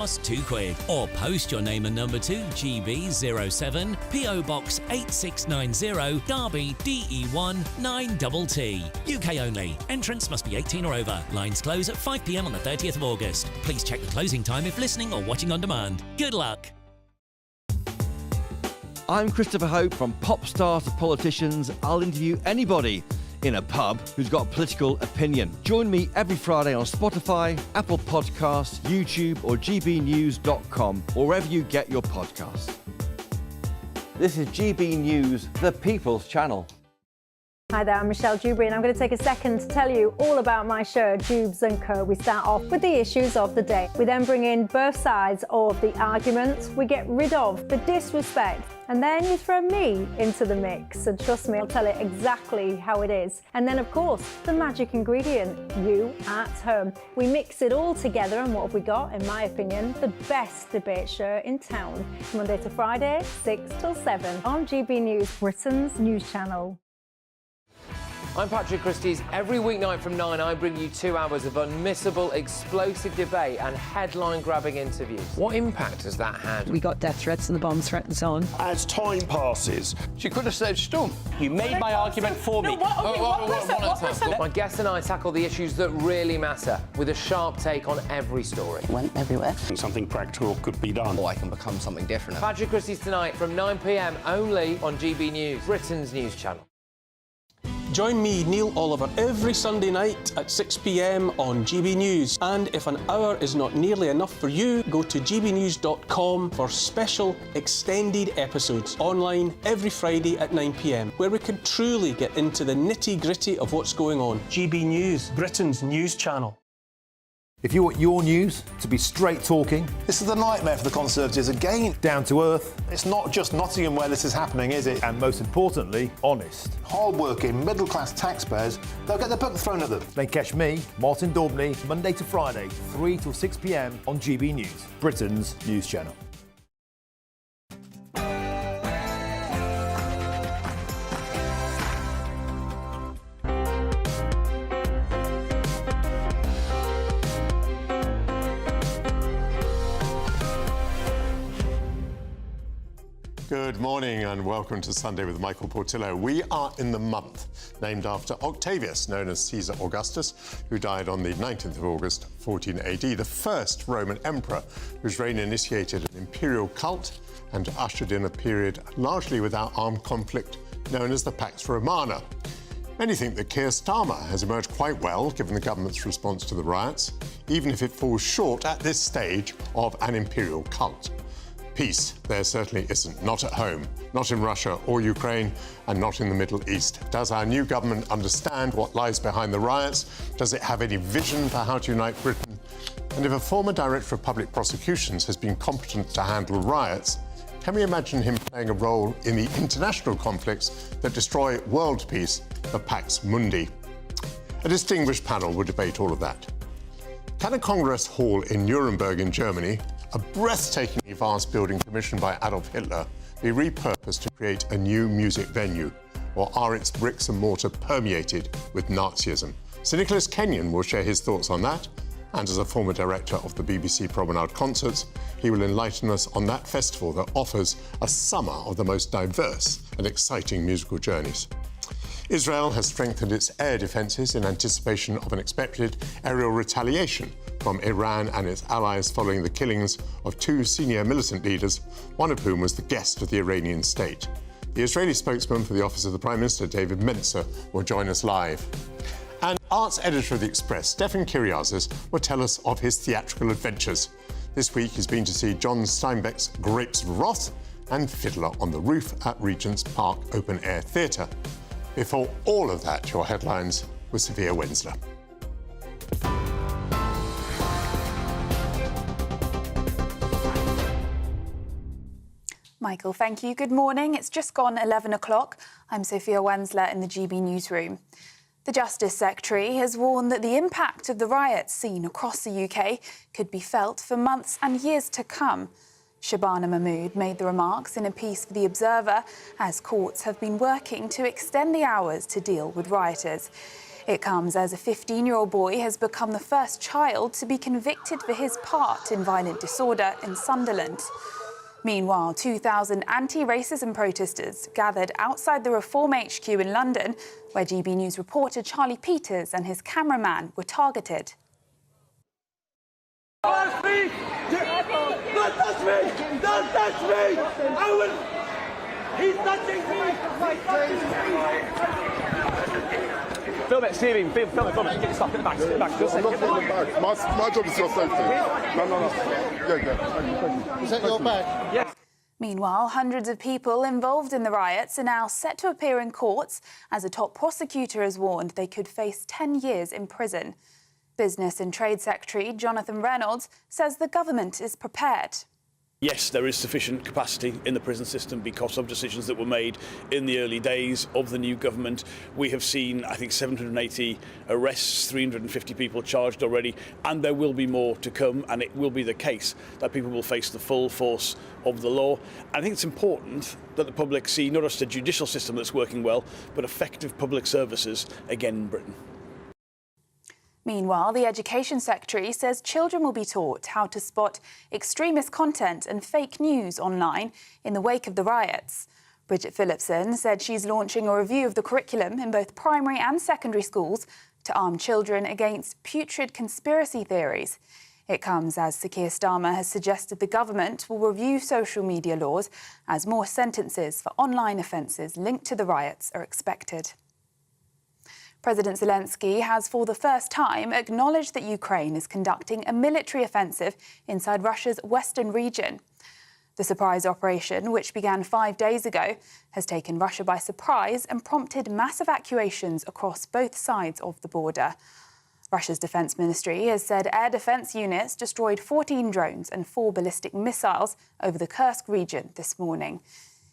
Cost £2 or post your name and number to GB07 PO Box 8690 Derby DE1 9TT. UK only. Entrance must be 18 or over. Lines close at 5 p.m. on the 30th of August. Please check the closing time if listening or watching on demand. Good luck. I'm Christopher Hope. From pop stars to politicians, I'll interview anybody in a pub who's got a political opinion. Join me every Friday on Spotify, Apple Podcasts, YouTube or gbnews.com, or wherever you get your podcasts. This is GB News, the People's Channel. Hi there, I'm Michelle Dewberry and I'm going to take a second to tell you all about my show, Dubes & Co. We start off with the issues of the day. We then bring in both sides of the argument. We get rid of the disrespect. And then you throw me into the mix. And trust me, I'll tell it exactly how it is. And then, of course, the magic ingredient, you at home. We mix it all together and what have we got, in my opinion, the best debate show in town. Monday to Friday, 6 till 7 on GB News, Britain's news channel. I'm Patrick Christie's. Every weeknight from 9, I bring you 2 hours of unmissable, explosive debate and headline-grabbing interviews. What impact has that had? We got death threats and the bomb threats on. As time passes, she could have said, "Storm, you made my argument for me." My guests and I tackle the issues that really matter, with a sharp take on every story. It went everywhere. Something practical could be done. Or I can become something different. Patrick Christie's tonight from 9 p.m. only on GB News, Britain's news channel. Join me, Neil Oliver, every Sunday night at 6 p.m. on GB News. And if an hour is not nearly enough for you, go to gbnews.com for special extended episodes online every Friday at 9 p.m, where we can truly get into the nitty-gritty of what's going on. GB News, Britain's news channel. If you want your news to be straight talking... This is a nightmare for the Conservatives again. Down to earth. It's not just Nottingham where this is happening, is it? And most importantly, honest. Hard-working, middle-class taxpayers, they'll get the book thrown at them. Then catch me, Martin Daubney, Monday to Friday, 3 till 6 p.m. on GB News, Britain's news channel. Good morning and welcome to Sunday with Michael Portillo. We are in the month named after Octavius, known as Caesar Augustus, who died on the 19th of August, 14 AD, the first Roman emperor whose reign initiated an imperial cult and ushered in a period largely without armed conflict known as the Pax Romana. Many think that Keir Starmer has emerged quite well given the government's response to the riots, even if it falls short at this stage of an imperial cult. Peace there certainly isn't, not at home, not in Russia or Ukraine, and not in the Middle East. Does our new government understand what lies behind the riots? Does it have any vision for how to unite Britain? And if a former Director of Public Prosecutions has been competent to handle riots, can we imagine him playing a role in the international conflicts that destroy world peace, the Pax Mundi? A distinguished panel will debate all of that. Can a Congress hall in Nuremberg in Germany, a breathtakingly vast building commissioned by Adolf Hitler, be repurposed to create a new music venue? Or are its bricks and mortar permeated with Nazism? Sir Nicholas Kenyon will share his thoughts on that, and as a former director of the BBC Promenade Concerts, he will enlighten us on that festival that offers a summer of the most diverse and exciting musical journeys. Israel has strengthened its air defences in anticipation of an expected aerial retaliation from Iran and its allies following the killings of 2 senior militant leaders, one of whom was the guest of the Iranian state. The Israeli spokesman for the Office of the Prime Minister, David Mencer, will join us live. And arts editor of The Express, Stefan Kyriazis, will tell us of his theatrical adventures. This week he's been to see John Steinbeck's Grapes of Wrath and Fiddler on the Roof at Regent's Park Open Air Theatre. Before all of that, your headlines with Sophia Wensler. Michael, thank you. Good morning. It's just gone 11 o'clock. I'm Sophia Wensler in the GB newsroom. The Justice Secretary has warned that the impact of the riots seen across the UK could be felt for months and years to come. Shabana Mahmood made the remarks in a piece for The Observer as courts have been working to extend the hours to deal with rioters. It comes as a 15-year-old boy has become the first child to be convicted for his part in violent disorder in Sunderland. Meanwhile, 2,000 anti-racism protesters gathered outside the Reform HQ in London, where GB News reporter Charlie Peters and his cameraman were targeted. Don't touch me! Don't touch me! Don't touch me! I will... He's touching me! He's touching me! Film it, Stevie. Film it. Get stuff. Get back. Get back. I'm not filming back. My job is your safety. No. Yeah. Is that your bag? Yes. Meanwhile, hundreds of people involved in the riots are now set to appear in courts as a top prosecutor has warned they could face 10 years in prison. Business and Trade Secretary Jonathan Reynolds says the government is prepared. Yes, there is sufficient capacity in the prison system because of decisions that were made in the early days of the new government. We have seen, I think, 780 arrests, 350 people charged already, and there will be more to come, and it will be the case that people will face the full force of the law. I think it's important that the public see not just a judicial system that's working well, but effective public services again in Britain. Meanwhile, the Education Secretary says children will be taught how to spot extremist content and fake news online in the wake of the riots. Bridget Phillipson said she's launching a review of the curriculum in both primary and secondary schools to arm children against putrid conspiracy theories. It comes as Sir Keir Starmer has suggested the government will review social media laws as more sentences for online offences linked to the riots are expected. President Zelensky has for the first time acknowledged that Ukraine is conducting a military offensive inside Russia's western region. The surprise operation, which began 5 days ago, has taken Russia by surprise and prompted mass evacuations across both sides of the border. Russia's defence ministry has said air defence units destroyed 14 drones and 4 ballistic missiles over the Kursk region this morning.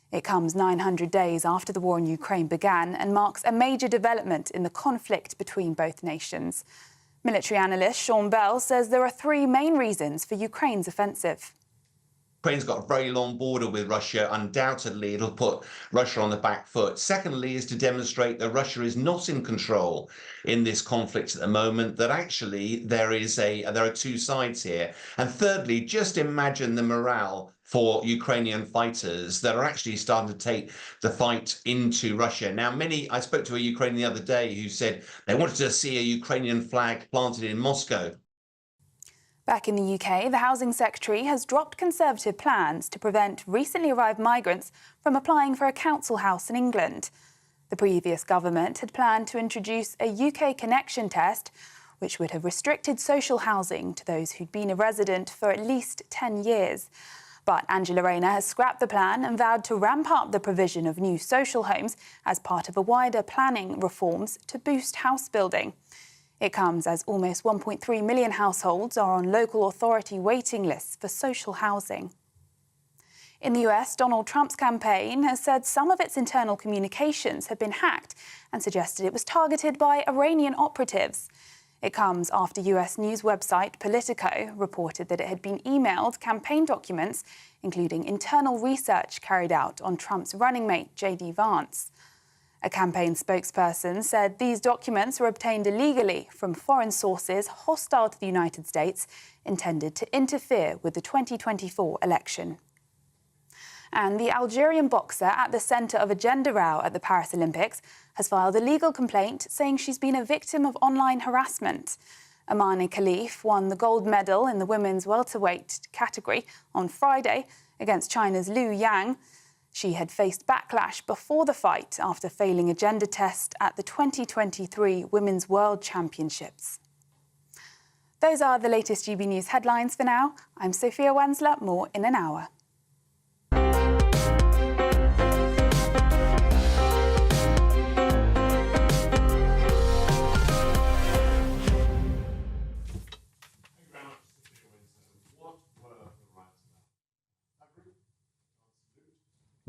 It comes 900 days after the war in Ukraine began and marks a major development in the conflict between both nations. Military analyst Sean Bell says there are 3 main reasons for Ukraine's offensive. Ukraine's got a very long border with Russia. Undoubtedly, it'll put Russia on the back foot. Secondly, is to demonstrate that Russia is not in control in this conflict at the moment, that actually there are 2 sides here. And thirdly, just imagine the morale for Ukrainian fighters that are actually starting to take the fight into Russia. Now, I spoke to a Ukrainian the other day who said they wanted to see a Ukrainian flag planted in Moscow. Back in the UK, the Housing Secretary has dropped Conservative plans to prevent recently arrived migrants from applying for a council house in England. The previous government had planned to introduce a UK connection test, which would have restricted social housing to those who'd been a resident for at least 10 years. But Angela Rayner has scrapped the plan and vowed to ramp up the provision of new social homes as part of a wider planning reforms to boost house building. It comes as almost 1.3 million households are on local authority waiting lists for social housing. In the US, Donald Trump's campaign has said some of its internal communications have been hacked and suggested it was targeted by Iranian operatives. It comes after US news website Politico reported that it had been emailed campaign documents, including internal research carried out on Trump's running mate, J.D. Vance. A campaign spokesperson said these documents were obtained illegally from foreign sources hostile to the United States, intended to interfere with the 2024 election. And the Algerian boxer at the centre of a gender row at the Paris Olympics has filed a legal complaint saying she's been a victim of online harassment. Amani Khalif won the gold medal in the women's welterweight category on Friday against China's Liu Yang. She had faced backlash before the fight after failing a gender test at the 2023 Women's World Championships. Those are the latest GB News headlines for now. I'm Sophia Wensler, more in an hour.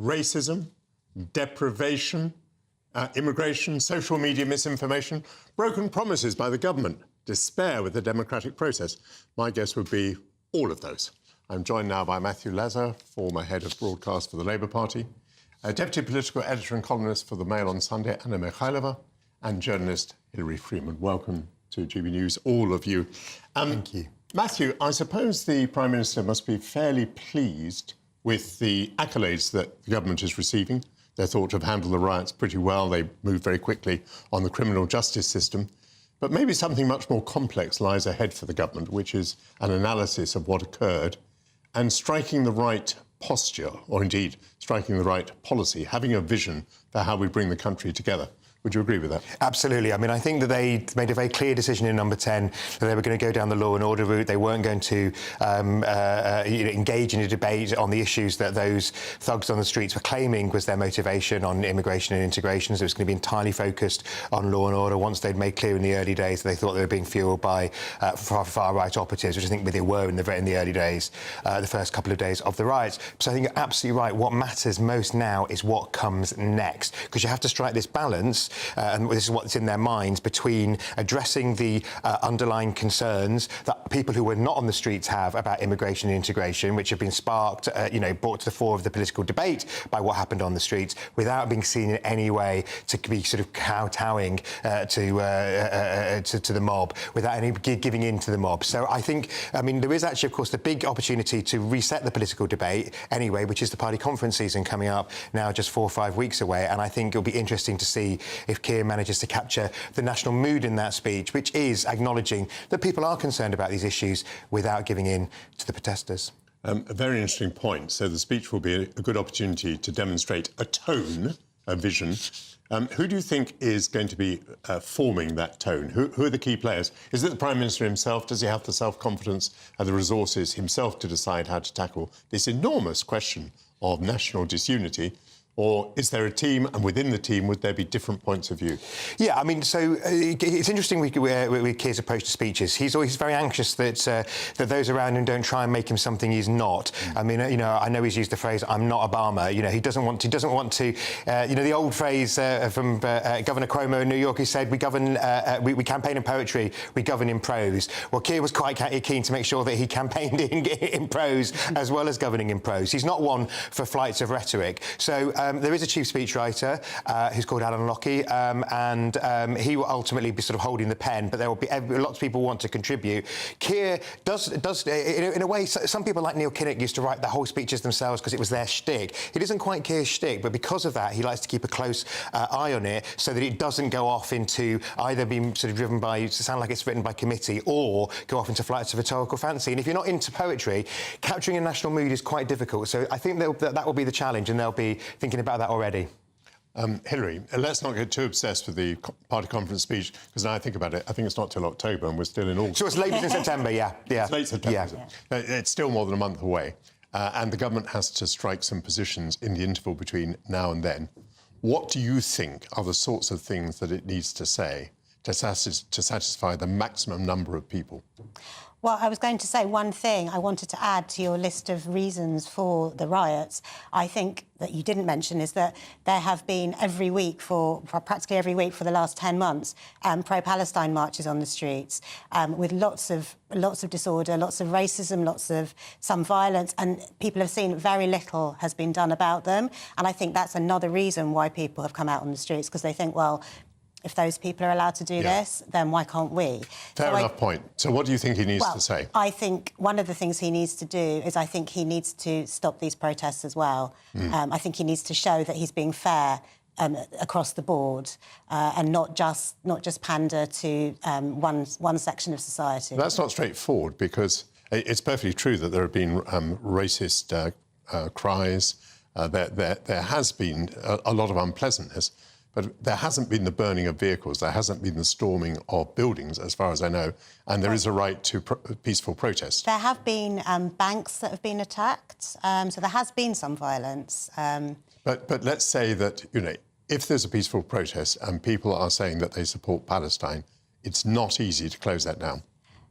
Racism, deprivation, immigration, social media misinformation, broken promises by the government, despair with the democratic process. My guess would be all of those. I'm joined now by Matthew Lazar, former head of broadcast for the Labour Party, deputy political editor and columnist for the Mail on Sunday, Anna Mikhailova, and journalist Hilary Freeman. Welcome to GB News, all of you. Thank you. Matthew, I suppose the Prime Minister must be fairly pleased with the accolades that the government is receiving. They're thought to have handled the riots pretty well. They moved very quickly on the criminal justice system. But maybe something much more complex lies ahead for the government, which is an analysis of what occurred and striking the right posture, or indeed striking the right policy, having a vision for how we bring the country together. Would you agree with that? Absolutely. I mean, I think that they made a very clear decision in number 10 that they were going to go down the law and order route. They weren't going to engage in a debate on the issues that those thugs on the streets were claiming was their motivation on immigration and integration. So it was going to be entirely focused on law and order once they'd made clear in the early days that they thought they were being fuelled by far-right operatives, which I think they were in the early days, the first couple of days of the riots. So I think you're absolutely right. What matters most now is what comes next, because you have to strike this balance and this is what's in their minds, between addressing the underlying concerns that people who were not on the streets have about immigration and integration, which have been sparked, brought to the fore of the political debate by what happened on the streets, without being seen in any way to be sort of kowtowing to the mob, without any giving in to the mob. So I think, there is actually, of course, the big opportunity to reset the political debate anyway, which is the party conference season coming up now just 4 or 5 weeks away. And I think it'll be interesting to see if Keir manages to capture the national mood in that speech, which is acknowledging that people are concerned about these issues without giving in to the protesters. A very interesting point. So the speech will be a good opportunity to demonstrate a tone, a vision. Who do you think is going to be forming that tone? Who are the key players? Is it the Prime Minister himself? Does he have the self-confidence and the resources himself to decide how to tackle this enormous question of national disunity? Or is there a team, and within the team, would there be different points of view? Yeah, so it's interesting with Keir's approach to speeches. He's always very anxious that those around him don't try and make him something he's not. I know he's used the phrase "I'm not Obama." He doesn't want to. The old phrase from Governor Cuomo in New York, who said, "We govern, we campaign in poetry, we govern in prose." Well, Keir was quite keen to make sure that he campaigned in prose as well as governing in prose. He's not one for flights of rhetoric. So. There is a chief speechwriter who's called Alan Lockie, and he will ultimately be sort of holding the pen, but there will be lots of people want to contribute. Keir does in a way, some people like Neil Kinnock used to write the whole speeches themselves because it was their shtick. It isn't quite Keir's shtick, but because of that, he likes to keep a close eye on it so that it doesn't go off into either being sort of driven by, to sound like it's written by committee, or go off into flights of rhetorical fancy. And if you're not into poetry, capturing a national mood is quite difficult. So I think that will be the challenge, and they'll be thinking about that already. Hilary, let's not get too obsessed with the party conference speech, because now I think about it, I think it's not till October and we're still in August. So it's late in September, yeah. It's late September. Yeah. It's still more than a month away. And the government has to strike some positions in the interval between now and then. What do you think are the sorts of things that it needs to say to satisfy the maximum number of people? Well, I was going to say one thing I wanted to add to your list of reasons for the riots. I think that you didn't mention is that there have been every week for practically every week for the last 10 months pro-Palestine marches on the streets with lots of disorder, lots of racism, some violence, and people have seen very little has been done about them. And I think that's another reason why people have come out on the streets, because they think, well, if those people are allowed to do this, then why can't we? Fair enough point. So what do you think he needs to say? I think one of the things he needs to do is I think he needs to stop these protests as well. I think he needs to show that he's being fair across the board and not just pander to one section of society. That's not straightforward, because it's perfectly true that there have been racist cries. There has been a lot of unpleasantness. But there hasn't been the burning of vehicles, there hasn't been the storming of buildings, as far as I know, and there is a right to peaceful protest. There have been banks that have been attacked, so there has been some violence. But let's say that, if there's a peaceful protest and people are saying that they support Palestine, it's not easy to close that down.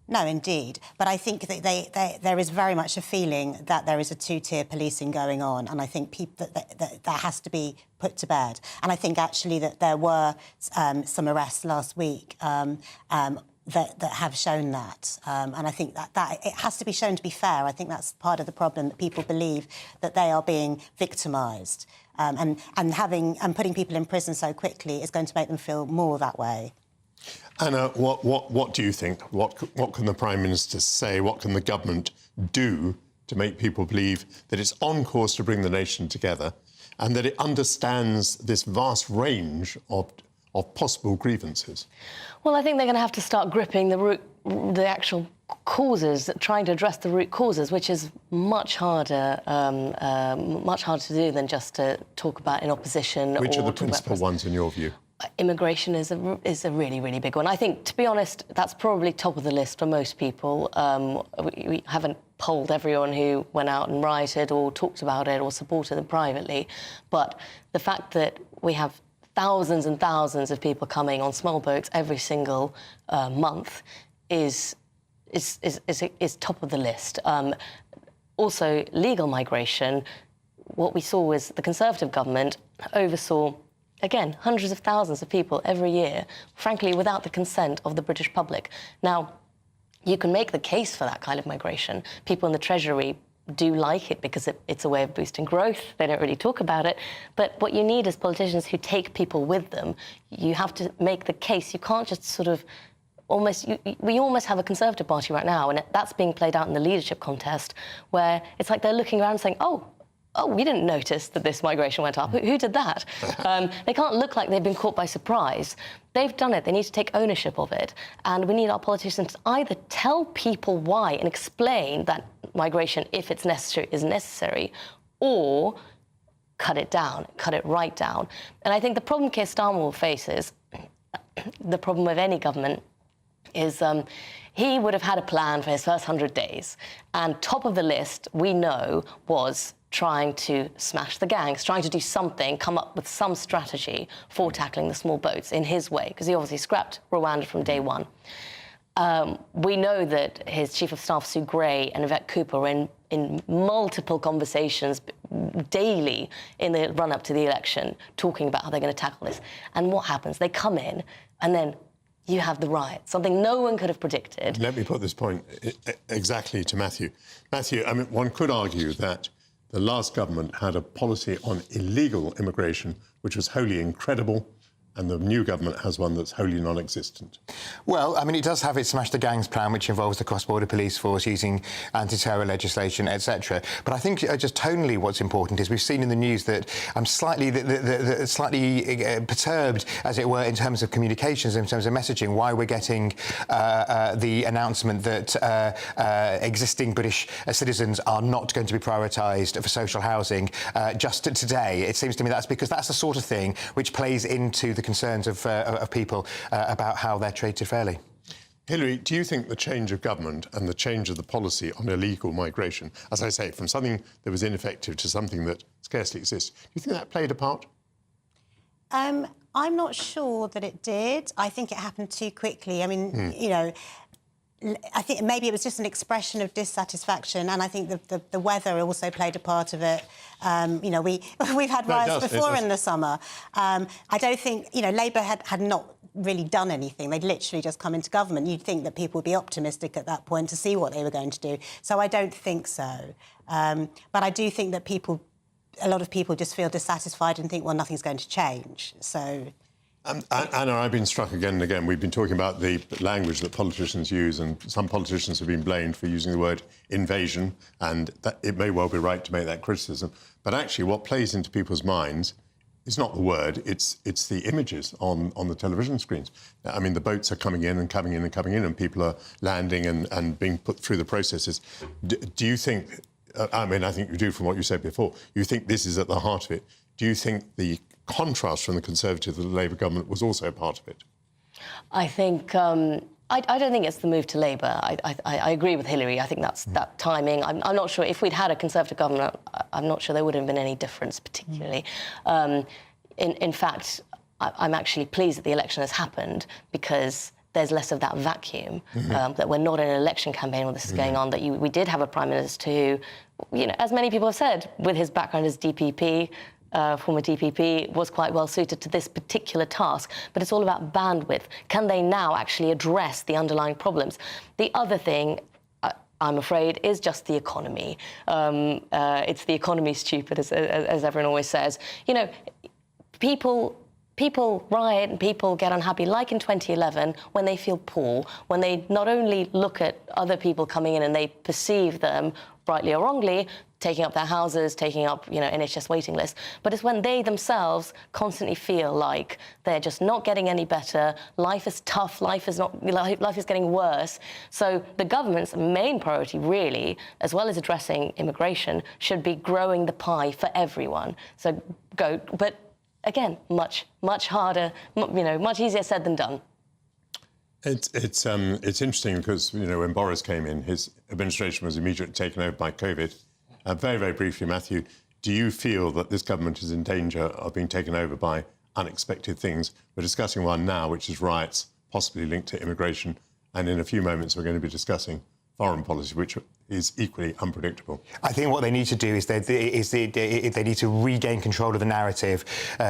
No, indeed. But I think that there is very much a feeling that there is a two-tier policing going on, and I think that has to be put to bed. And I think actually that there were some arrests last week that have shown that. And I think that it has to be shown to be fair. I think that's part of the problem, that people believe that they are being victimised. And putting people in prison so quickly is going to make them feel more that way. Anna, what do you think? What can the Prime Minister say? What can the government do to make people believe that it's on course to bring the nation together and that it understands this vast range of possible grievances? Well, I think they're going to have to start gripping the actual causes, trying to address the root causes, which is much harder to do than just to talk about in opposition. Which are the principal ones in your view? Immigration is a really, really big one. I think, to be honest, that's probably top of the list for most people. We haven't polled everyone who went out and rioted or talked about it or supported them privately, but the fact that we have thousands and thousands of people coming on small boats every single month is top of the list. Also, legal migration. What we saw was the Conservative government oversaw, again, hundreds of thousands of people every year, frankly, without the consent of the British public. Now, you can make the case for that kind of migration. People in the Treasury do like it because it's a way of boosting growth. They don't really talk about it. But what you need is politicians who take people with them. You have to make the case. You can't just sort of we almost have a Conservative Party right now, and that's being played out in the leadership contest, where it's like they're looking around saying, oh, we didn't notice that this migration went up. Who did that? They can't look like they've been caught by surprise. They've done it. They need to take ownership of it. And we need our politicians to either tell people why and explain that migration, if it's necessary, is necessary, or cut it down, cut it right down. And I think the problem Keir Starmer faces, the problem with any government, is he would have had a plan for his first 100 days. And top of the list, we know, was trying to smash the gangs, trying to do something, come up with some strategy for tackling the small boats in his way, because he obviously scrapped Rwanda from day one. We know that his Chief of Staff, Sue Gray, and Yvette Cooper were in multiple conversations daily in the run-up to the election, talking about how they're going to tackle this. And what happens? They come in, and then you have the riot, something no one could have predicted. Let me put this point exactly to Matthew. Matthew, I mean, one could argue that the last government had a policy on illegal immigration which was wholly incredible, and the new government has one that's wholly non-existent. Well, I mean, it does have its Smash the Gangs plan, which involves the cross-border police force using anti-terror legislation, etc. But I think just tonally what's important is we've seen in the news that I'm slightly perturbed, as it were, in terms of communications, in terms of messaging, why we're getting the announcement that existing British citizens are not going to be prioritised for social housing just today. It seems to me that's because that's the sort of thing which plays into the concerns of people about how they're treated fairly. Hilary, do you think the change of government and the change of the policy on illegal migration, as I say, from something that was ineffective to something that scarcely exists, do you think that played a part? I'm not sure that it did. I think it happened too quickly. I mean, you know, I think maybe it was just an expression of dissatisfaction, and I think the weather also played a part of it. You know, we've had riots before in the summer. I don't think, you know, Labour had not really done anything. They'd literally just come into government. You'd think that people would be optimistic at that point to see what they were going to do. So I don't think so. But I do think that a lot of people just feel dissatisfied and think, well, nothing's going to change. So... Anna, I've been struck again and again. We've been talking about the language that politicians use, and some politicians have been blamed for using the word invasion, and that it may well be right to make that criticism. But actually, what plays into people's minds is not the word, it's the images on the television screens. I mean, the boats are coming in and coming in and coming in, and people are landing and being put through the processes. Do you think, I mean, I think you do from what you said before, you think this is at the heart of it. Do you think the contrast from the Conservative to the Labour government was also a part of it? I think... I don't think it's the move to Labour. I agree with Hilary. I think that's that timing. I'm not sure if we'd had a Conservative government, I'm not sure there would have been any difference particularly. In fact, I'm actually pleased that the election has happened because there's less of that vacuum, that we're not in an election campaign where this is going on, that we did have a Prime Minister who, you know, as many people have said, with his background as DPP, former DPP, was quite well suited to this particular task. But it's all about bandwidth. Can they now actually address the underlying problems? The other thing, I'm afraid, is just the economy. It's the economy, stupid, as everyone always says. You know, people people riot and people get unhappy, like in 2011, when they feel poor, when they not only look at other people coming in and they perceive them, rightly or wrongly, taking up their houses, taking up, NHS waiting lists, but it's when they themselves constantly feel like they're just not getting any better, life is tough, life is getting worse. So the government's main priority, really, as well as addressing immigration, should be growing the pie for everyone. So but again, much harder, much easier said than done. It's interesting because, when Boris came in, his administration was immediately taken over by COVID. Very, very briefly, Matthew, do you feel that this government is in danger of being taken over by unexpected things? We're discussing one now, which is riots, possibly linked to immigration, and in a few moments we're going to be discussing foreign policy, which is equally unpredictable. I think what they need to do is they need to regain control of the narrative,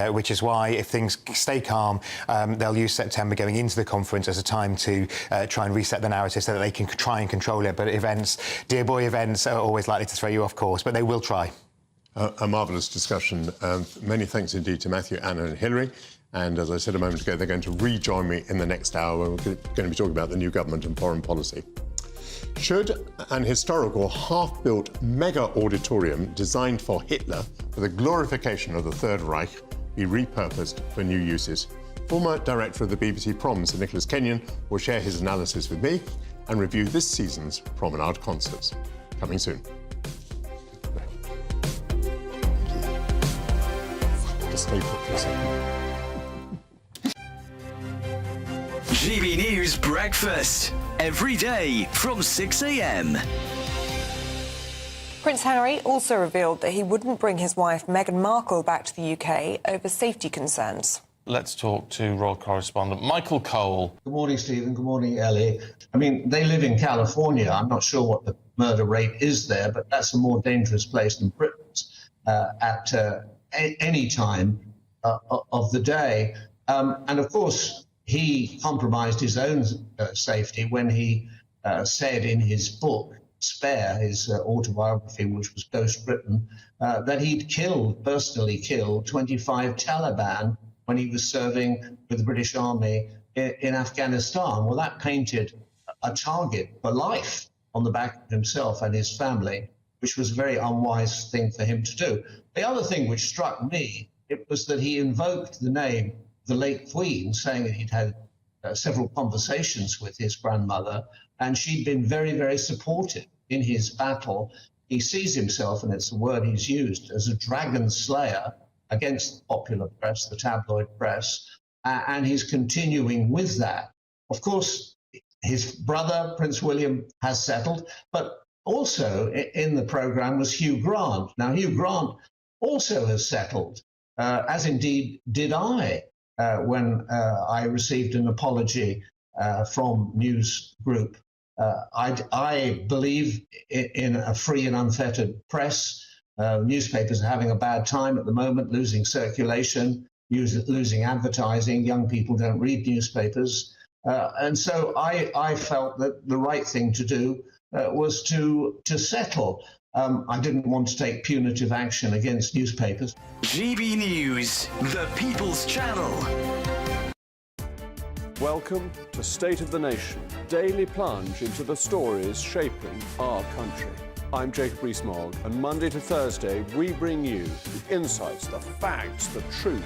which is why, if things stay calm, they'll use September going into the conference as a time to try and reset the narrative so that they can try and control it. But dear boy events are always likely to throw you off course, but they will try. A marvellous discussion. Many thanks indeed to Matthew, Anna and Hilary. And as I said a moment ago, they're going to rejoin me in the next hour when we're going to be talking about the new government and foreign policy. Should an historical half-built mega auditorium designed for Hitler for the glorification of the Third Reich be repurposed for new uses? Former director of the BBC Proms, Nicholas Kenyon, will share his analysis with me and review this season's Promenade concerts. Coming soon. Just stay put for a second. GB News Breakfast, every day from 6 a.m. Prince Harry also revealed that he wouldn't bring his wife Meghan Markle back to the UK over safety concerns. Let's talk to royal correspondent Michael Cole. Good morning, Stephen. Good morning, Ellie. I mean, they live in California. I'm not sure what the murder rate is there, but that's a more dangerous place than Britain's at any time of the day. And of course, he compromised his own safety when he said in his book, Spare, his autobiography, which was Ghost Britain, that he'd personally killed 25 Taliban when he was serving with the British Army in Afghanistan. Well, that painted a target for life on the back of himself and his family, which was a very unwise thing for him to do. The other thing which struck me, it was that he invoked the name the late Queen, saying that he'd had several conversations with his grandmother, and she'd been very, very supportive in his battle. He sees himself, and it's the word he's used, as a dragon slayer against the popular press, the tabloid press, and he's continuing with that. Of course, his brother, Prince William, has settled, but also in the programme was Hugh Grant. Now, Hugh Grant also has settled, as indeed did I. When I received an apology from News Group. I believe in a free and unfettered press. Newspapers are having a bad time at the moment, losing circulation, losing advertising. Young people don't read newspapers. And so I felt that the right thing to do was to settle. I didn't want to take punitive action against newspapers. GB News, the People's Channel. Welcome to State of the Nation, daily plunge into the stories shaping our country. I'm Jacob Rees-Mogg, and Monday to Thursday we bring you the insights, the facts, the truth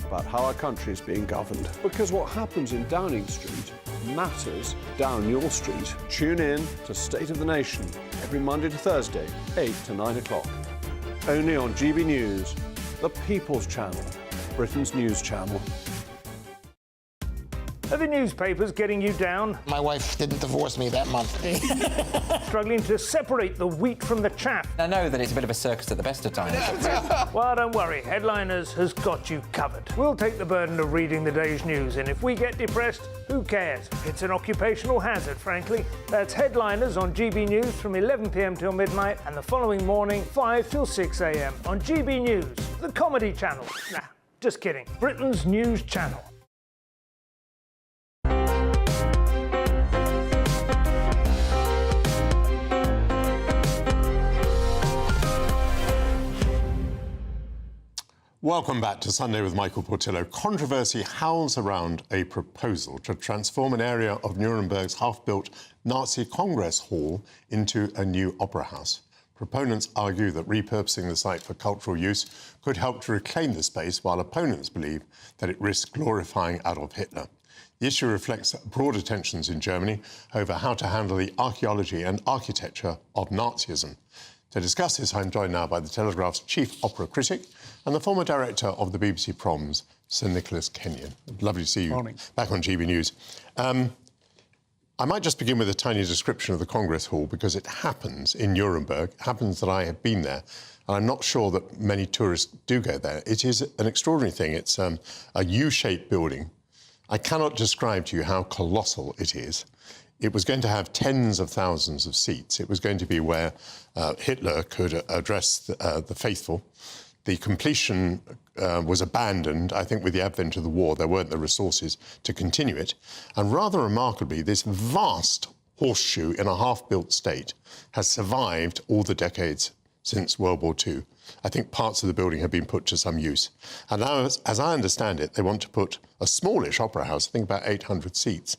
about how our country is being governed. Because what happens in Downing Street matters down your street. Tune in to State of the Nation every Monday to Thursday, 8 to 9 o'clock. Only on GB News, the People's Channel, Britain's news channel. Are the newspapers getting you down? My wife didn't divorce me that month. Struggling to separate the wheat from the chaff? I know that it's a bit of a circus at the best of times. Well, don't worry. Headliners has got you covered. We'll take the burden of reading the day's news, and if we get depressed, who cares? It's an occupational hazard, frankly. That's Headliners on GB News from 11 p.m. till midnight, and the following morning, 5 till 6 a.m. on GB News, the comedy channel. Nah, just kidding. Britain's news channel. Welcome back to Sunday with Michael Portillo. Controversy howls around a proposal to transform an area of Nuremberg's half-built Nazi Congress Hall into a new opera house. Proponents argue that repurposing the site for cultural use could help to reclaim the space, while opponents believe that it risks glorifying Adolf Hitler. The issue reflects broader tensions in Germany over how to handle the archaeology and architecture of Nazism. To discuss this, I'm joined now by the Telegraph's chief opera critic and the former director of the BBC Proms, Sir Nicholas Kenyon. Lovely to see you back on GB News. I might just begin with a tiny description of the Congress Hall, because it happens in Nuremberg. It happens that I have been there, and I'm not sure that many tourists do go there. It is an extraordinary thing. It's a U-shaped building. I cannot describe to you how colossal it is. It was going to have tens of thousands of seats. It was going to be where Hitler could address the faithful. The completion was abandoned, I think, with the advent of the war. There weren't the resources to continue it. And rather remarkably, this vast horseshoe in a half-built state has survived all the decades since World War II. I think parts of the building have been put to some use. And now, as I understand it, they want to put a smallish opera house, I think about 800 seats,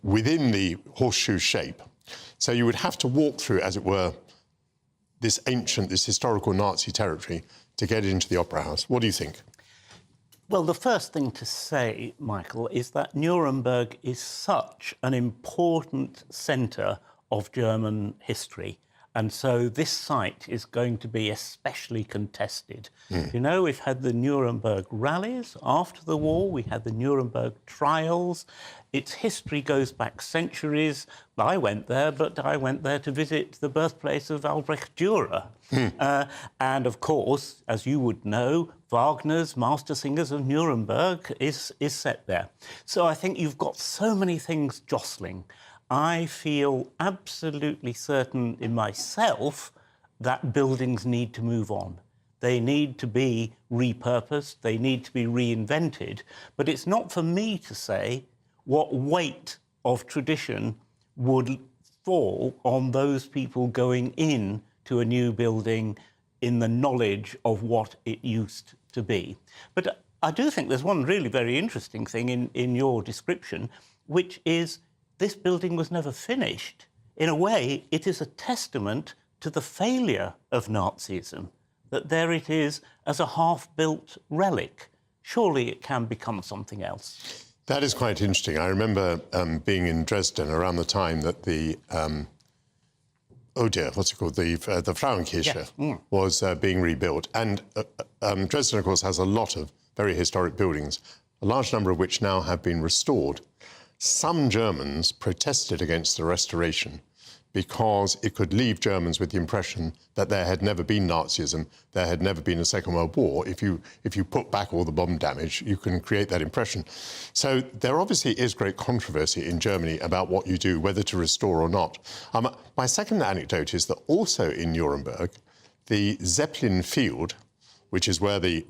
within the horseshoe shape. So you would have to walk through, as it were, this historical Nazi territory to get into the opera house. What do you think? Well, the first thing to say, Michael, is that Nuremberg is such an important centre of German history. And so this site is going to be especially contested. You know, we've had the Nuremberg rallies after the war. We had the Nuremberg trials. Its history goes back centuries. I went there, but I went there to visit the birthplace of Albrecht Dürer. And, of course, as you would know, Wagner's Master Singers of Nuremberg is set there. So I think you've got so many things jostling. I feel absolutely certain in myself that buildings need to move on. They need to be repurposed, they need to be reinvented, but it's not for me to say what weight of tradition would fall on those people going in to a new building in the knowledge of what it used to be. But I do think there's one really very interesting thing in your description, which is this building was never finished. In a way, it is a testament to the failure of Nazism, that there it is as a half-built relic. Surely it can become something else. That is quite interesting. I remember being in Dresden around the time that the the Frauenkirche was being rebuilt. And Dresden, of course, has a lot of very historic buildings, a large number of which now have been restored. Some Germans protested against the restoration because it could leave Germans with the impression that there had never been Nazism, there had never been a Second World War. If you put back all the bomb damage, you can create that impression. So there obviously is great controversy in Germany about what you do, whether to restore or not. My second anecdote is that also in Nuremberg, the Zeppelin Field, which is where the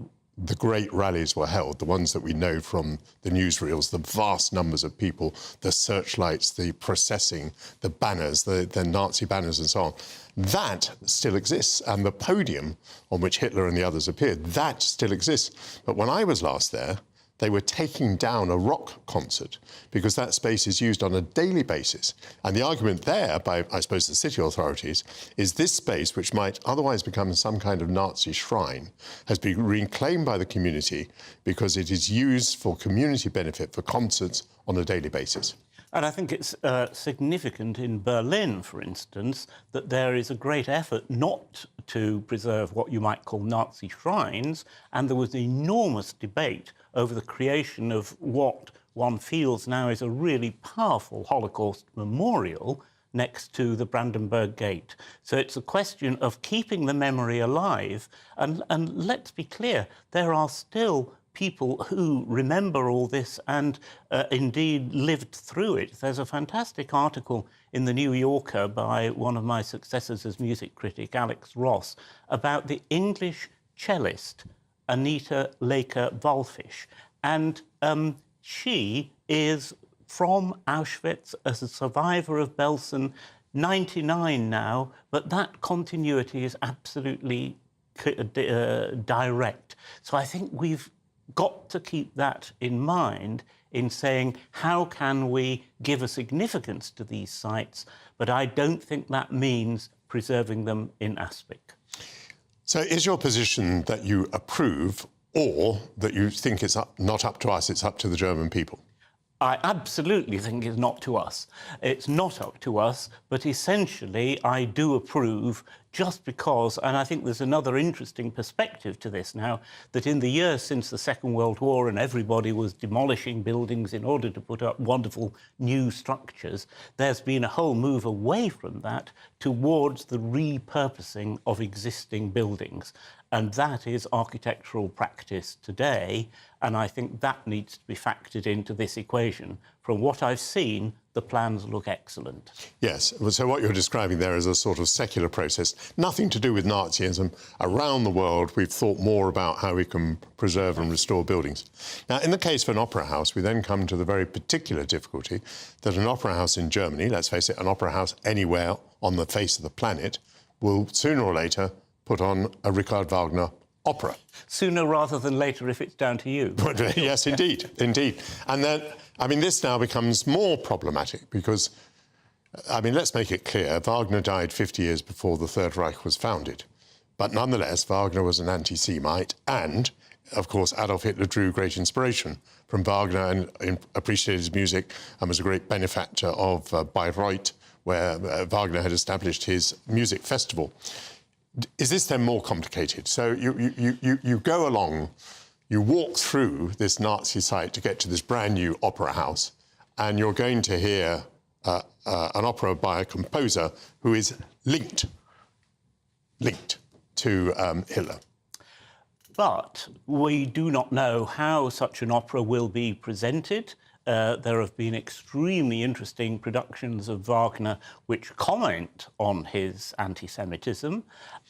great rallies were held, the ones that we know from the newsreels, the vast numbers of people, the searchlights, the processing, the banners, the Nazi banners and so on, that still exists. And the podium on which Hitler and the others appeared, that still exists. But when I was last there, they were taking down a rock concert because that space is used on a daily basis. And the argument there by, I suppose, the city authorities is this space, which might otherwise become some kind of Nazi shrine, has been reclaimed by the community because it is used for community benefit for concerts on a daily basis. And I think it's significant in Berlin, for instance, that there is a great effort not to preserve what you might call Nazi shrines, and there was enormous debate over the creation of what one feels now is a really powerful Holocaust memorial next to the Brandenburg Gate. So it's a question of keeping the memory alive. And let's be clear, there are still people who remember all this and indeed lived through it. There's a fantastic article in The New Yorker by one of my successors as music critic, Alex Ross, about the English cellist Anita Laker-Wallfisch. And she is from Auschwitz as a survivor of Belsen, 99 now, but that continuity is absolutely direct. So I think we've got to keep that in mind in saying, how can we give a significance to these sites? But I don't think that means preserving them in aspic. So is your position that you approve, or that you think it's not up to us, it's up to the German people? I absolutely think it's not to us. It's not up to us, but essentially I do approve, just because, and I think there's another interesting perspective to this now, that in the years since the Second World War and everybody was demolishing buildings in order to put up wonderful new structures, there's been a whole move away from that towards the repurposing of existing buildings. And that is architectural practice today, and I think that needs to be factored into this equation. From what I've seen, the plans look excellent. Yes, so what you're describing there is a sort of secular process, nothing to do with Nazism. Around the world, we've thought more about how we can preserve and restore buildings. Now, in the case of an opera house, we then come to the very particular difficulty that an opera house in Germany, let's face it, an opera house anywhere on the face of the planet, will sooner or later put on a Richard Wagner opera. Sooner rather than later, if it's down to you. Yes, indeed, indeed. And then, I mean, this now becomes more problematic because, I mean, let's make it clear, Wagner died 50 years before the Third Reich was founded. But nonetheless, Wagner was an anti-Semite, and, of course, Adolf Hitler drew great inspiration from Wagner and appreciated his music and was a great benefactor of Bayreuth, where Wagner had established his music festival. Is this then more complicated? So you go along, you walk through this Nazi site to get to this brand new opera house, and you're going to hear an opera by a composer who is linked to Hitler. But we do not know how such an opera will be presented. There have been extremely interesting productions of Wagner which comment on his anti-Semitism,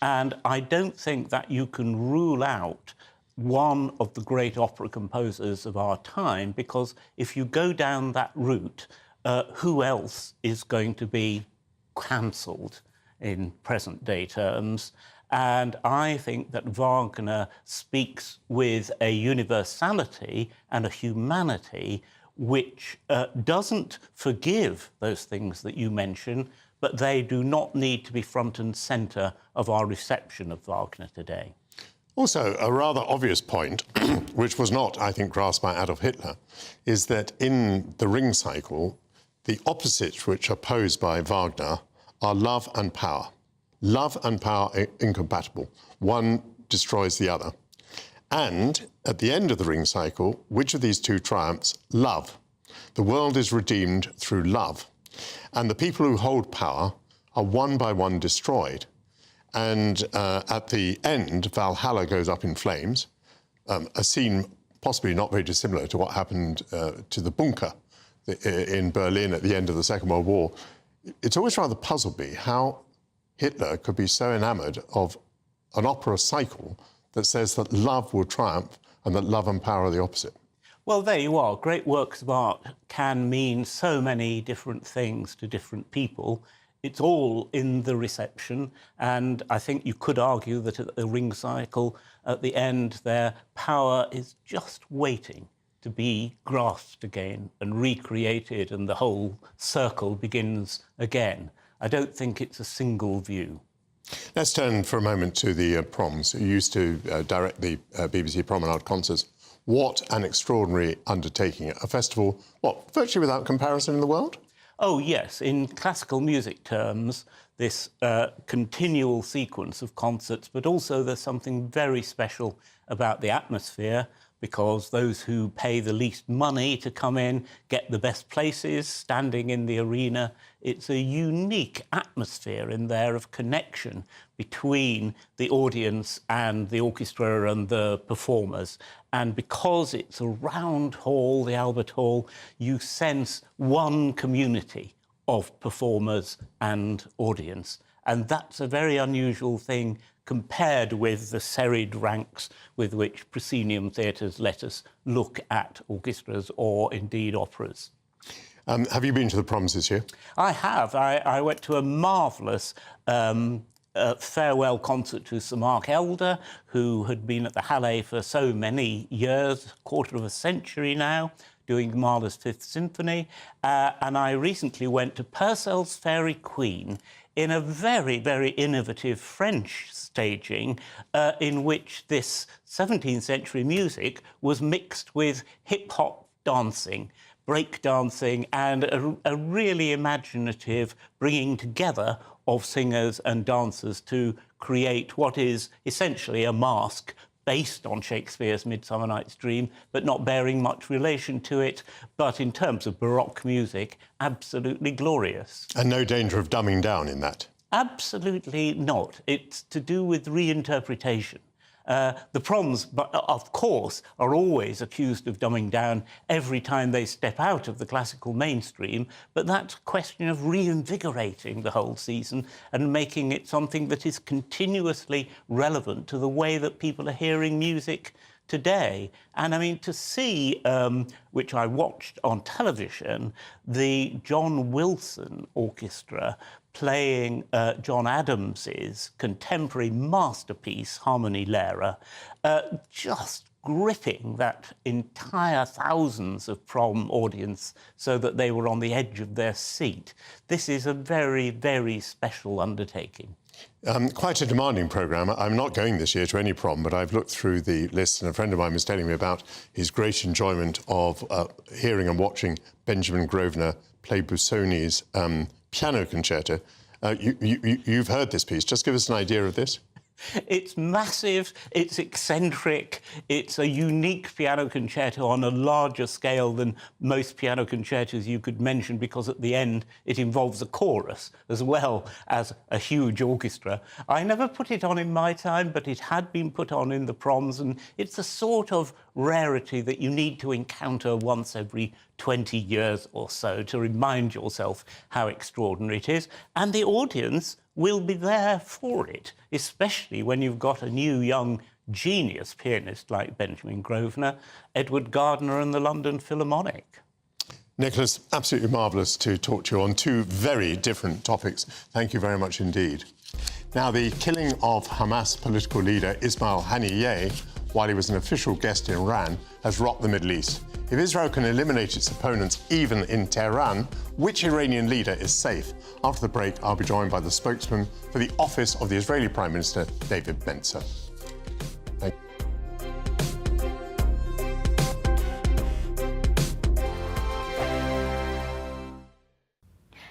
and I don't think that you can rule out one of the great opera composers of our time, because if you go down that route, who else is going to be cancelled in present-day terms? And I think that Wagner speaks with a universality and a humanity which doesn't forgive those things that you mention, but they do not need to be front and centre of our reception of Wagner today. Also, a rather obvious point, which was not, I think, grasped by Adolf Hitler, is that in the Ring cycle, the opposites which are posed by Wagner are love and power. Love and power are incompatible. One destroys the other. And at the end of the Ring cycle, which of these two triumphs? Love. The world is redeemed through love. And the people who hold power are one by one destroyed. And at the end, Valhalla goes up in flames, a scene possibly not very dissimilar to what happened to the bunker in Berlin at the end of the Second World War. It's always rather puzzled me how Hitler could be so enamoured of an opera cycle that says that love will triumph and that love and power are the opposite. Well, there you are. Great works of art can mean so many different things to different people. It's all in the reception, and I think you could argue that at the Ring cycle, at the end, their power is just waiting to be grasped again and recreated, and the whole circle begins again. I don't think it's a single view. Let's turn for a moment to the Proms, who used to direct the BBC Promenade concerts. What an extraordinary undertaking. A festival, what, virtually without comparison in the world? Oh, yes. In classical music terms, this continual sequence of concerts, but also there's something very special about the atmosphere, because those who pay the least money to come in get the best places, standing in the arena. It's a unique atmosphere in there of connection between the audience and the orchestra and the performers. And because it's a round hall, the Albert Hall, you sense one community of performers and audience. And that's a very unusual thing compared with the serried ranks with which proscenium theatres let us look at orchestras or indeed operas. Have you been to the Proms this year? I have. I went to a marvellous farewell concert to Sir Mark Elder, who had been at the Halle for so many years, a quarter of a century now, doing Mahler's Fifth Symphony. And I recently went to Purcell's Fairy Queen in a very, very innovative French staging in which this 17th century music was mixed with hip-hop dancing, break dancing, and a really imaginative bringing together of singers and dancers to create what is essentially a masque based on Shakespeare's Midsummer Night's Dream, but not bearing much relation to it, but in terms of Baroque music, absolutely glorious. And no danger of dumbing down in that? Absolutely not. It's to do with reinterpretation. The Proms, of course, are always accused of dumbing down every time they step out of the classical mainstream, but that's a question of reinvigorating the whole season and making it something that is continuously relevant to the way that people are hearing music today. And I mean, to see, which I watched on television, the John Wilson Orchestra playing John Adams's contemporary masterpiece, Harmony Lehrer, just gripping that entire thousands of prom audience so that they were on the edge of their seat. This is a very, very special undertaking. Quite a demanding programme. I'm not going this year to any prom, but I've looked through the list and a friend of mine was telling me about his great enjoyment of hearing and watching Benjamin Grosvenor play Busoni's piano concerto. You've heard this piece. Just give us an idea of this. It's massive, it's eccentric, it's a unique piano concerto on a larger scale than most piano concertos you could mention, because at the end it involves a chorus as well as a huge orchestra. I never put it on in my time, but it had been put on in the Proms, and it's a sort of rarity that you need to encounter once every 20 years or so to remind yourself how extraordinary it is. And the audience will be there for it, especially when you've got a new young genius pianist like Benjamin Grosvenor, Edward Gardner and the London Philharmonic. Nicholas, absolutely marvellous to talk to you on two very different topics. Thank you very much indeed. Now, the killing of Hamas political leader Ismail Haniyeh while he was an official guest in Iran has rocked the Middle East. If Israel can eliminate its opponents even in Tehran, which Iranian leader is safe? After the break, I'll be joined by the spokesman for the office of the Israeli Prime Minister, David Mencer. Thank you.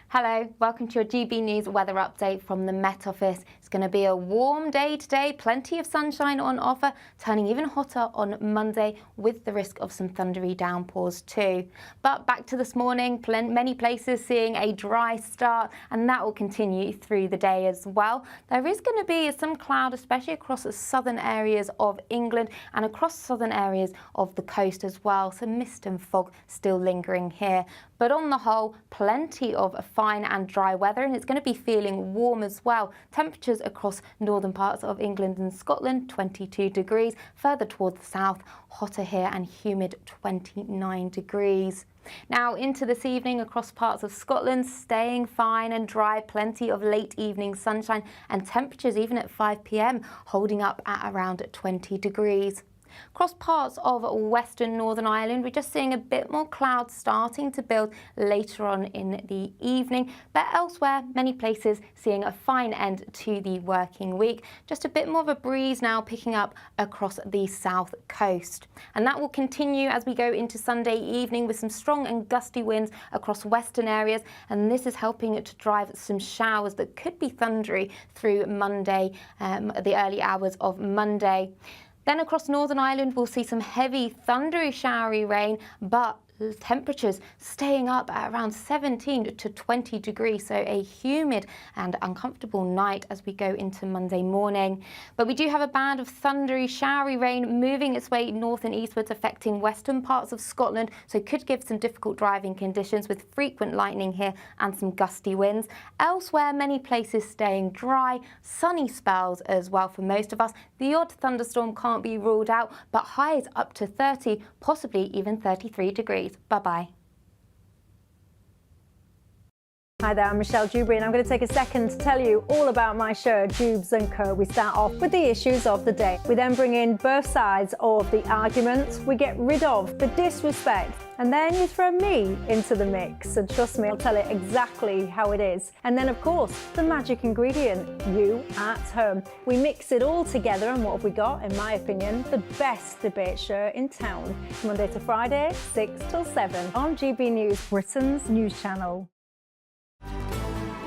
Hello, welcome to your GB News weather update from the Met Office. It's going to be a warm day today, plenty of sunshine on offer, turning even hotter on Monday with the risk of some thundery downpours too. But back to this morning, many places seeing a dry start, and that will continue through the day as well. There is going to be some cloud, especially across the southern areas of England and across southern areas of the coast as well. So mist and fog still lingering here. But on the whole, plenty of fine and dry weather, and it's going to be feeling warm as well. Temperatures across northern parts of England and Scotland, 22 degrees. Further toward the south, hotter here and humid, 29 degrees. Now into this evening across parts of Scotland, staying fine and dry, plenty of late evening sunshine, and temperatures even at 5 p.m. holding up at around 20 degrees. Across parts of western Northern Ireland, we're just seeing a bit more clouds starting to build later on in the evening. But elsewhere, many places seeing a fine end to the working week. Just a bit more of a breeze now picking up across the south coast. And that will continue as we go into Sunday evening with some strong and gusty winds across western areas. And this is helping to drive some showers that could be thundery through Monday, the early hours of Monday. Then across Northern Ireland, we'll see some heavy, thundery, showery rain, but temperatures staying up at around 17 to 20 degrees, so a humid and uncomfortable night as we go into Monday morning. But we do have a band of thundery, showery rain moving its way north and eastwards, affecting western parts of Scotland, so could give some difficult driving conditions with frequent lightning here and some gusty winds. Elsewhere, many places staying dry, sunny spells as well for most of us. The odd thunderstorm can't be ruled out, but highs up to 30, possibly even 33 degrees. Bye-bye. Hi there, I'm Michelle Dewberry and I'm going to take a second to tell you all about my show, Dubes & Co. We start off with the issues of the day. We then bring in both sides of the argument. We get rid of the disrespect. And then you throw me into the mix. And trust me, I'll tell it exactly how it is. And then, of course, the magic ingredient, you at home. We mix it all together and what have we got, in my opinion, the best debate show in town. Monday to Friday, 6 till 7 on GB News, Britain's news channel.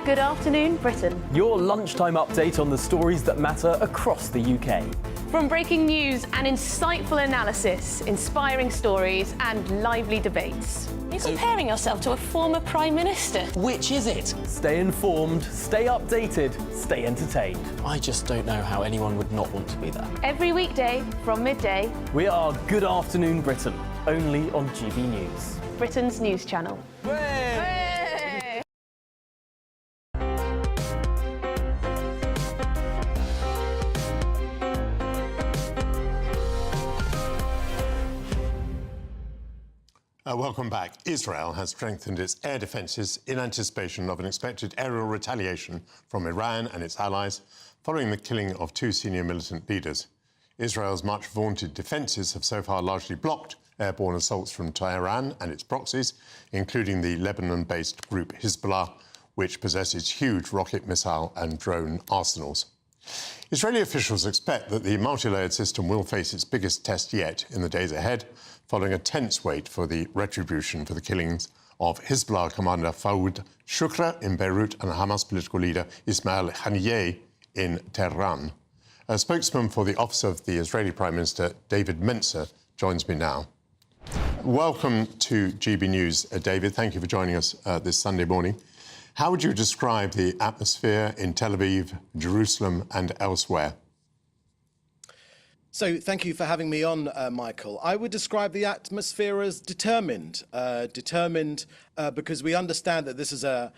Good afternoon, Britain. Your lunchtime update on the stories that matter across the UK. From breaking news and insightful analysis, inspiring stories and lively debates. You're comparing yourself to a former Prime Minister. Which is it? Stay informed, stay updated, stay entertained. I just don't know how anyone would not want to be there. Every weekday from midday. We are Good Afternoon Britain, only on GB News. Britain's news channel. Welcome back. Israel has strengthened its air defences in anticipation of an expected aerial retaliation from Iran and its allies following the killing of 2 senior militant leaders. Israel's much vaunted defences have so far largely blocked airborne assaults from Tehran and its proxies, including the Lebanon-based group Hezbollah, which possesses huge rocket, missile and drone arsenals. Israeli officials expect that the multi-layered system will face its biggest test yet in the days ahead, following a tense wait for the retribution for the killings of Hezbollah commander Fouad Shukra in Beirut and Hamas political leader Ismail Haniyeh in Tehran. A spokesman for the office of the Israeli Prime Minister, David Mencer, joins me now. Welcome to GB News, David. Thank you for joining us this Sunday morning. How would you describe the atmosphere in Tel Aviv, Jerusalem and elsewhere? So thank you for having me on, Michael. I would describe the atmosphere as determined. Because we understand that this is a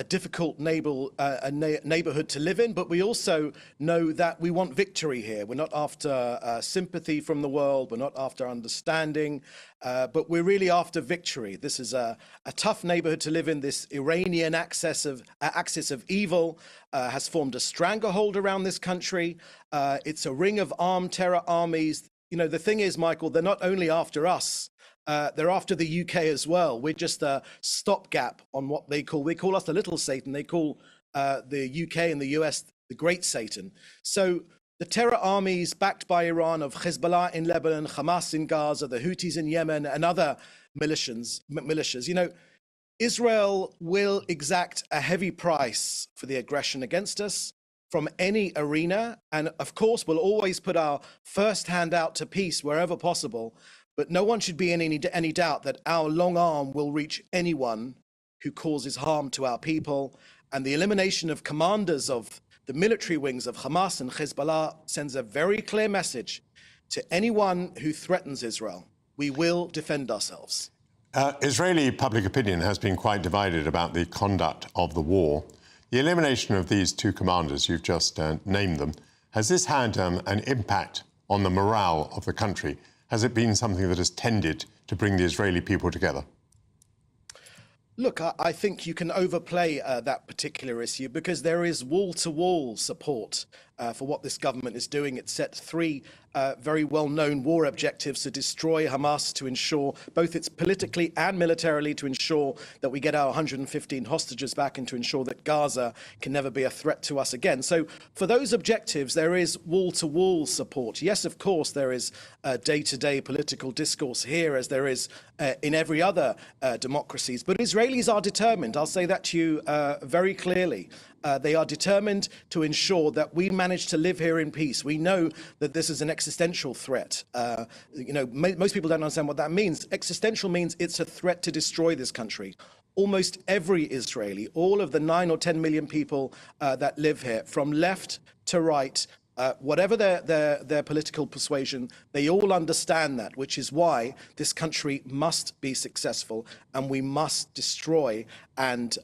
difficult neighbourhood to live in, but we also know that we want victory here. We're not after sympathy from the world, we're not after understanding, but we're really after victory. This is a tough neighbourhood to live in. This Iranian axis of evil has formed a stranglehold around this country. It's a ring of armed terror armies. You know, the thing is, Michael, they're not only after us, they're after the UK as well. We're just a stopgap on what we call us the little Satan. They call the UK and the US the great Satan. So the terror armies backed by Iran of Hezbollah in Lebanon, Hamas in Gaza, the Houthis in Yemen and other militias, you know, Israel will exact a heavy price for the aggression against us from any arena. And of course, we'll always put our first hand out to peace wherever possible. But no one should be in any doubt that our long arm will reach anyone who causes harm to our people. And the elimination of commanders of the military wings of Hamas and Hezbollah sends a very clear message to anyone who threatens Israel. We will defend ourselves. Israeli public opinion has been quite divided about the conduct of the war. The elimination of these 2 commanders, you've just named them, has this had an impact on the morale of the country? Has it been something that has tended to bring the Israeli people together? Look, I think you can overplay that particular issue because there is wall-to-wall support for what this government is doing. It set 3 very well-known war objectives to destroy Hamas, to ensure both it's politically and militarily, to ensure that we get our 115 hostages back and to ensure that Gaza can never be a threat to us again. So for those objectives, there is wall-to-wall support. Yes, of course, there is day-to-day political discourse here, as there is in every other democracies. But Israelis are determined. I'll say that to you very clearly. They are determined to ensure that we manage to live here in peace. We know that this is an existential threat. You know, most people don't understand what that means. Existential means it's a threat to destroy this country. Almost every Israeli, all of the 9 or 10 million people that live here, from left to right, whatever their political persuasion, they all understand that, which is why this country must be successful and we must destroy and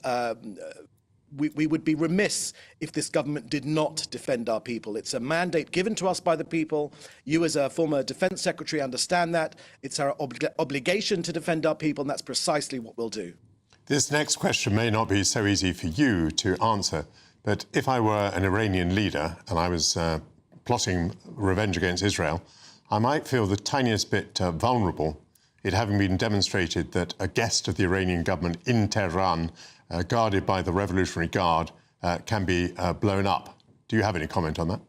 we would be remiss if this government did not defend our people. It's a mandate given to us by the people. You as a former defense secretary understand that. It's our obligation to defend our people, and that's precisely what we'll do. This next question may not be so easy for you to answer, but if I were an Iranian leader and I was plotting revenge against Israel, I might feel the tiniest bit vulnerable, it having been demonstrated that a guest of the Iranian government in Tehran, guarded by the Revolutionary Guard, can be blown up. Do you have any comment on that?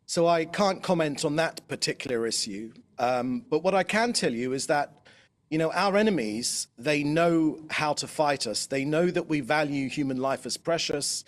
So I can't comment on that particular issue, but what I can tell you is that, you know, our enemies, they know how to fight us. They know that we value human life as precious.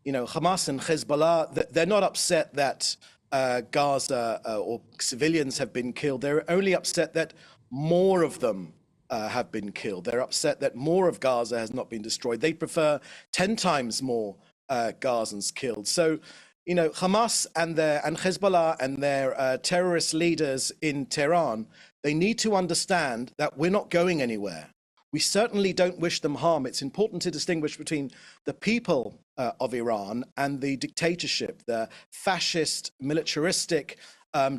You know, Hamas and Hezbollah, they're not upset that Gaza or civilians have been killed. They're only upset that more of them have been killed. They're upset that more of Gaza has not been destroyed. They prefer 10 times more Gazans killed. So, you know, Hamas and Hezbollah and their terrorist leaders in Tehran, they need to understand that we're not going anywhere. We certainly don't wish them harm. It's important to distinguish between the people of Iran and the dictatorship, the fascist, militaristic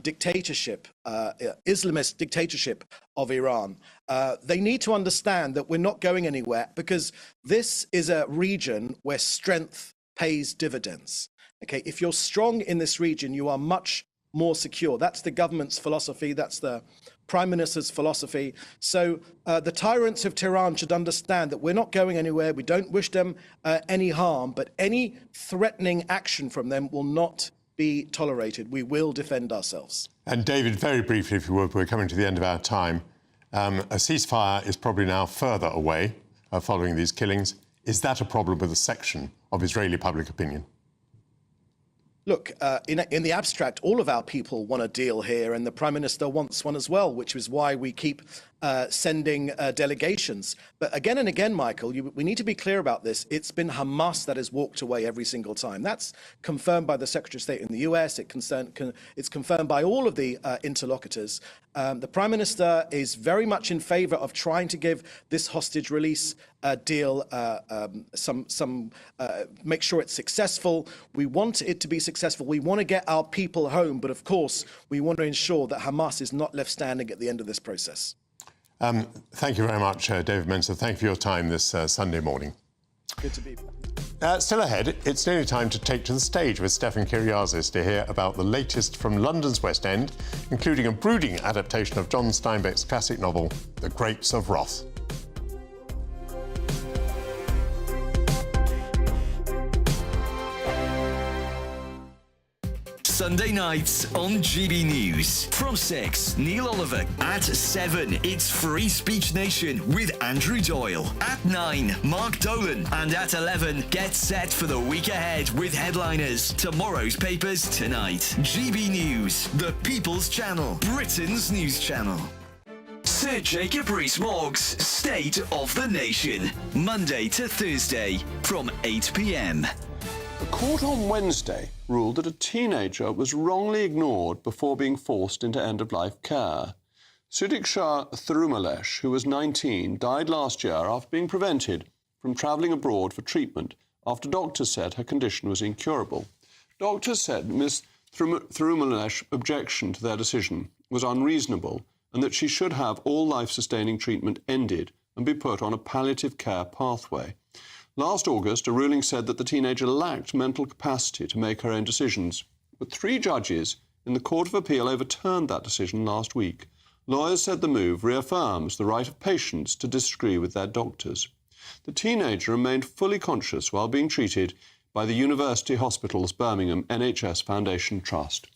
dictatorship, Islamist dictatorship of Iran. They need to understand that we're not going anywhere because this is a region where strength pays dividends. Okay, if you're strong in this region, you are much more secure. That's the government's philosophy. That's the Prime Minister's philosophy. So the tyrants of Tehran should understand that we're not going anywhere. We don't wish them any harm, but any threatening action from them will not be tolerated. We will defend ourselves. And David, very briefly, if you would, we're coming to the end of our time. A ceasefire is probably now further away following these killings. Is that a problem with a section of Israeli public opinion? Look, in the abstract, all of our people want a deal here, and the Prime Minister wants one as well, which is why we keep sending delegations. But again and again, Michael, we need to be clear about this. It's been Hamas that has walked away every single time. That's confirmed by the Secretary of State in the US. It's confirmed by all of the interlocutors. The Prime Minister is very much in favor of trying to give this hostage release deal make sure it's successful. We want it to be successful. We want to get our people home, but of course, we want to ensure that Hamas is not left standing at the end of this process. Thank you very much, David Mencer. Thank you for your time this Sunday morning. Good to be here. Still ahead, it's nearly time to take to the stage with Stefan Kyriazis to hear about the latest from London's West End, including a brooding adaptation of John Steinbeck's classic novel, The Grapes of Wrath. Sunday nights on GB News. From 6, Neil Oliver. At 7, it's Free Speech Nation with Andrew Doyle. At 9, Mark Dolan. And at 11, get set for the week ahead with headliners. Tomorrow's papers tonight. GB News, the People's Channel, Britain's news channel. Sir Jacob Rees-Mogg's State of the Nation. Monday to Thursday from 8 p.m. A court on Wednesday ruled that a teenager was wrongly ignored before being forced into end-of-life care. Sudiksha Thirumalesh, who was 19, died last year after being prevented from travelling abroad for treatment after doctors said her condition was incurable. Doctors said Ms. Thirumalesh's objection to their decision was unreasonable and that she should have all life-sustaining treatment ended and be put on a palliative care pathway. Last August, a ruling said that the teenager lacked mental capacity to make her own decisions, but 3 judges in the Court of Appeal overturned that decision last week. Lawyers said the move reaffirms the right of patients to disagree with their doctors. The teenager remained fully conscious while being treated by the University Hospitals Birmingham NHS Foundation Trust.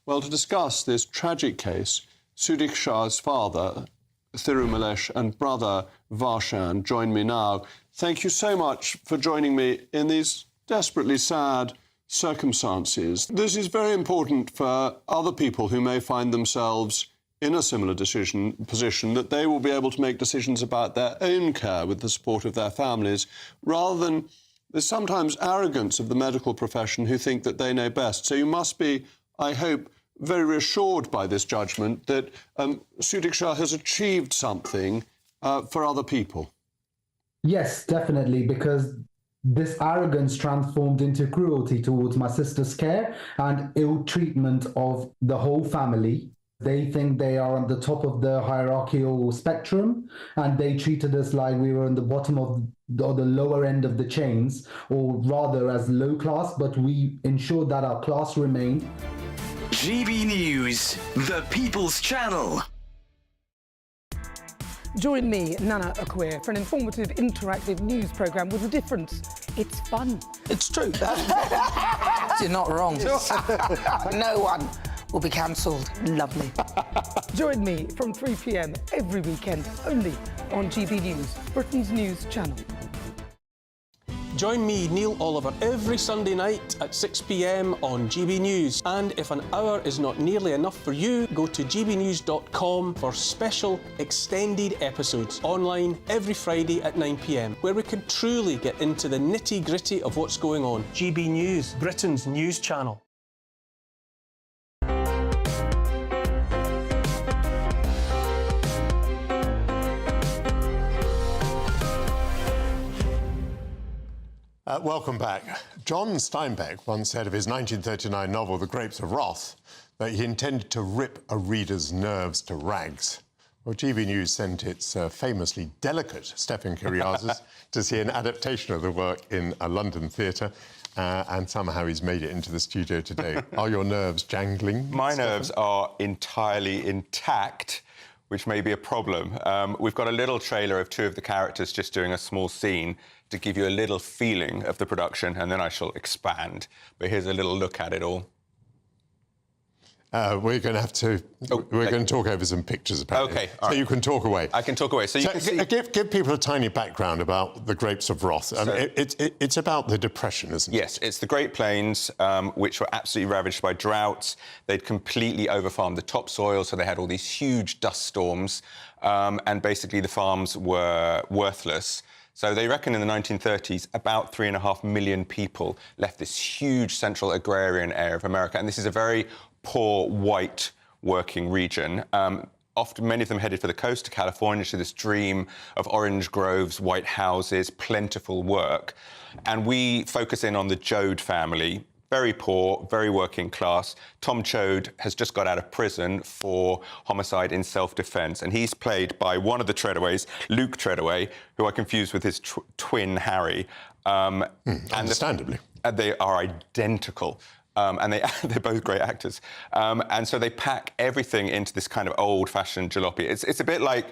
Well, to discuss this tragic case, Sudiksha's father, Thirumalesh, and brother Varshan join me now. Thank you so much for joining me in these desperately sad circumstances. This is very important for other people who may find themselves in a similar position, that they will be able to make decisions about their own care with the support of their families, rather than the sometimes arrogance of the medical profession who think that they know best. So you must be, I hope, very reassured by this judgment that Sudiksha has achieved something for other people. Yes, definitely, because this arrogance transformed into cruelty towards my sister's care and ill treatment of the whole family. They think they are on the top of the hierarchical spectrum, and they treated us like we were on the bottom of the lower end of the chains, or rather as low class, but we ensured that our class remained. GB News, the People's Channel. Join me, Nana Akweer, for an informative, interactive news programme with a difference. It's fun. It's true. You're not wrong. No one will be cancelled. Lovely. Join me from 3 p.m. every weekend, only on GB News, Britain's news channel. Join me, Neil Oliver, every Sunday night at 6 p.m. on GB News. And if an hour is not nearly enough for you, go to gbnews.com for special extended episodes online every Friday at 9 p.m, where we can truly get into the nitty-gritty of what's going on. GB News, Britain's news channel. Welcome back. John Steinbeck once said of his 1939 novel, The Grapes of Wrath, that he intended to rip a reader's nerves to rags. Well, GB News sent its famously delicate Stefan Kyriazis to see an adaptation of the work in a London theatre, and somehow he's made it into the studio today. Are your nerves jangling? My Stefan? nerves are entirely intact, which may be a problem. We've got a little trailer of two of the characters just doing a small scene to give you a little feeling of the production, and then I shall expand. But here's a little look at it all. We're going to have to... we're going to talk over some pictures, apparently. OK, So you can talk away. I can talk away. So you can see... Give people a tiny background about The Grapes of Wrath. It's about the Depression, isn't it? Yes, it's the Great Plains, which were absolutely ravaged by droughts. They'd completely overfarmed the topsoil, so they had all these huge dust storms, and basically the farms were worthless. So they reckon in the 1930s, about 3.5 million people left this huge central agrarian area of America. And this is a very poor, white working region. Often, many of them headed for the coast to California to this dream of orange groves, white houses, plentiful work. And we focus in on the Joad family. Very poor, very working class. Tom Chode has just got out of prison for homicide in self-defence, and he's played by one of the Treadaways, Luke Treadaway, who I confused with his twin Harry. Understandably. They are identical. And they're both great actors. And so they pack everything into this kind of old-fashioned jalopy. It's a bit like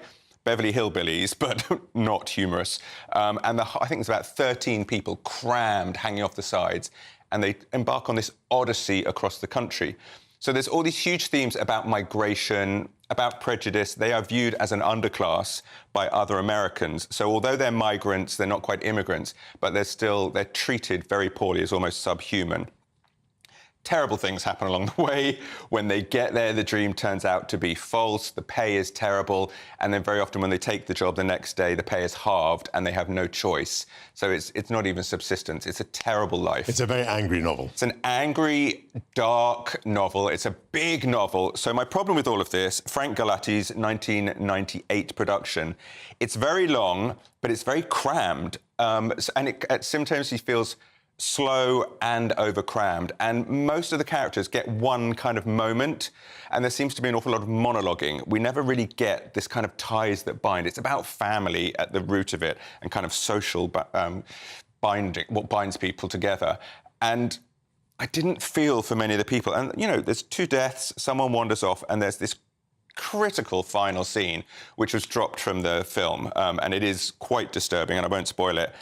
Beverly Hillbillies, but not humorous. And I think there's about 13 people crammed, hanging off the sides, and they embark on this odyssey across the country. So there's all these huge themes about migration, about prejudice. They are viewed as an underclass by other Americans. So although they're migrants, they're not quite immigrants, but they're treated very poorly as almost subhuman. Terrible things happen along the way. When they get there, the dream turns out to be false, the pay is terrible, and then very often when they take the job the next day, the pay is halved and they have no choice. So it's not even subsistence. It's a terrible life. It's a very angry novel. It's an angry, dark novel. It's a big novel. So my problem with all of this, Frank Galatti's 1998 production, it's very long, but it's very crammed. And sometimes he feels slow and over-crammed, and most of the characters get one kind of moment, and there seems to be an awful lot of monologuing. We never really get this kind of ties that bind. It's about family at the root of it, and kind of social binding, what binds people together. And I didn't feel for many of the people. And, you know, there's 2 deaths, someone wanders off, and there's this critical final scene, which was dropped from the film, and it is quite disturbing, and I won't spoil it.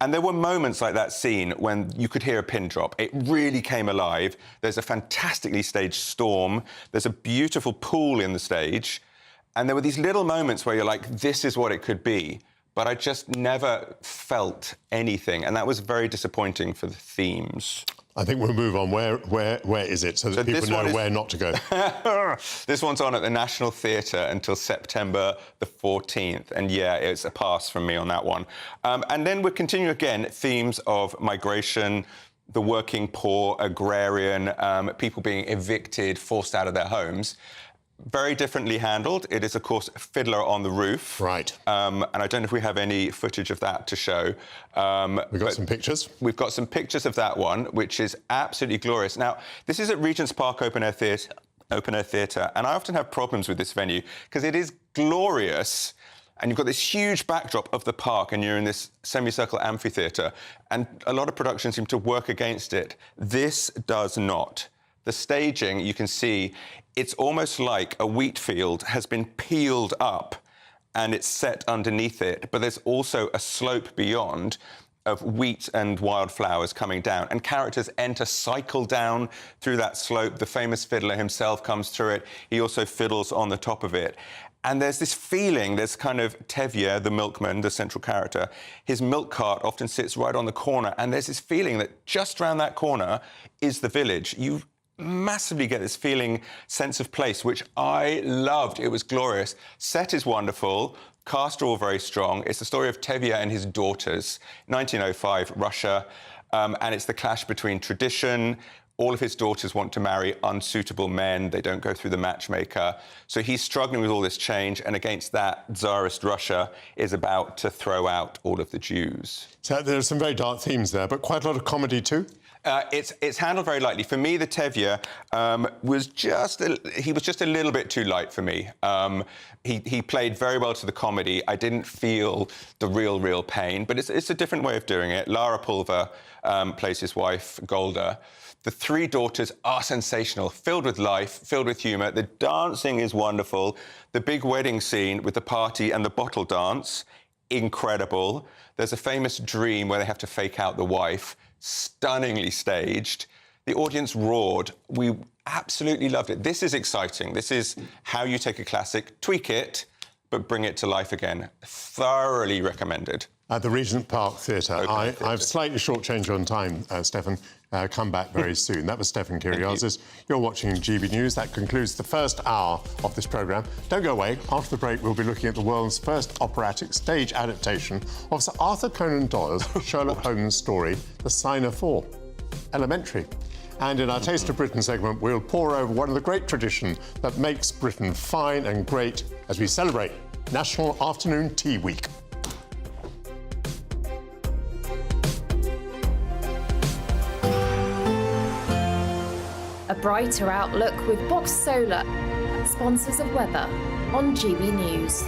And there were moments like that scene when you could hear a pin drop. It really came alive. There's a fantastically staged storm. There's a beautiful pool in the stage. And there were these little moments where you're like, this is what it could be. But I just never felt anything. And that was very disappointing for the themes. I think we'll move on. Where is it so that people know where not to go? This one's on at the National Theatre until September the 14th. And yeah, it's a pass from me on that one. And then we're continuing again, themes of migration, the working poor, agrarian, people being evicted, forced out of their homes. Very differently handled. It is, of course, Fiddler on the Roof. Right. And I don't know if we have any footage of that to show. We've got some pictures. We've got some pictures of that one, which is absolutely glorious. Now, this is at Regent's Park Open Air Theatre open-air theatre. And I often have problems with this venue because it is glorious, and you've got this huge backdrop of the park, and you're in this semicircle amphitheatre, and a lot of productions seem to work against it. This does not. The staging, you can see, it's almost like a wheat field has been peeled up and it's set underneath it, but there's also a slope beyond of wheat and wildflowers coming down, and characters enter, cycle down through that slope. The famous fiddler himself comes through it. He also fiddles on the top of it. And there's this feeling, there's kind of Tevye, the milkman, the central character, his milk cart often sits right on the corner, and there's this feeling that just around that corner is the village. You massively get this feeling, sense of place, which I loved. It was glorious. Set is wonderful. Cast are all very strong. It's the story of Tevye and his daughters, 1905, Russia, and it's the clash between tradition. All of his daughters want to marry unsuitable men. They don't go through the matchmaker. So he's struggling with all this change, and against that, Tsarist Russia is about to throw out all of the Jews. So there are some very dark themes there, but quite a lot of comedy too? It's handled very lightly. For me, the Tevye was just a little bit too light for me. He played very well to the comedy. I didn't feel the real pain, but it's a different way of doing it. Lara Pulver plays his wife, Golda. The three daughters are sensational, filled with life, filled with humour. The dancing is wonderful. The big wedding scene with the party and the bottle dance, incredible. There's a famous dream where they have to fake out the wife, stunningly staged. The audience roared. We absolutely loved it. This is exciting. This is how you take a classic, tweak it, but bring it to life again. Thoroughly recommended. At the Regent Park Theatre. I've slightly shortchanged on time, Stefan. Come back very soon. That was Stefan Kyriazis. You're watching GB News. That concludes the first hour of this programme. Don't go away. After the break, we'll be looking at the world's first operatic stage adaptation of Sir Arthur Conan Doyle's Sherlock Holmes story, The Signer 4. Elementary. And in our Taste of Britain segment, we'll pore over one of the great traditions that makes Britain fine and great as we celebrate National Afternoon Tea Week. A brighter outlook with Box Solar, sponsors of weather on GB News.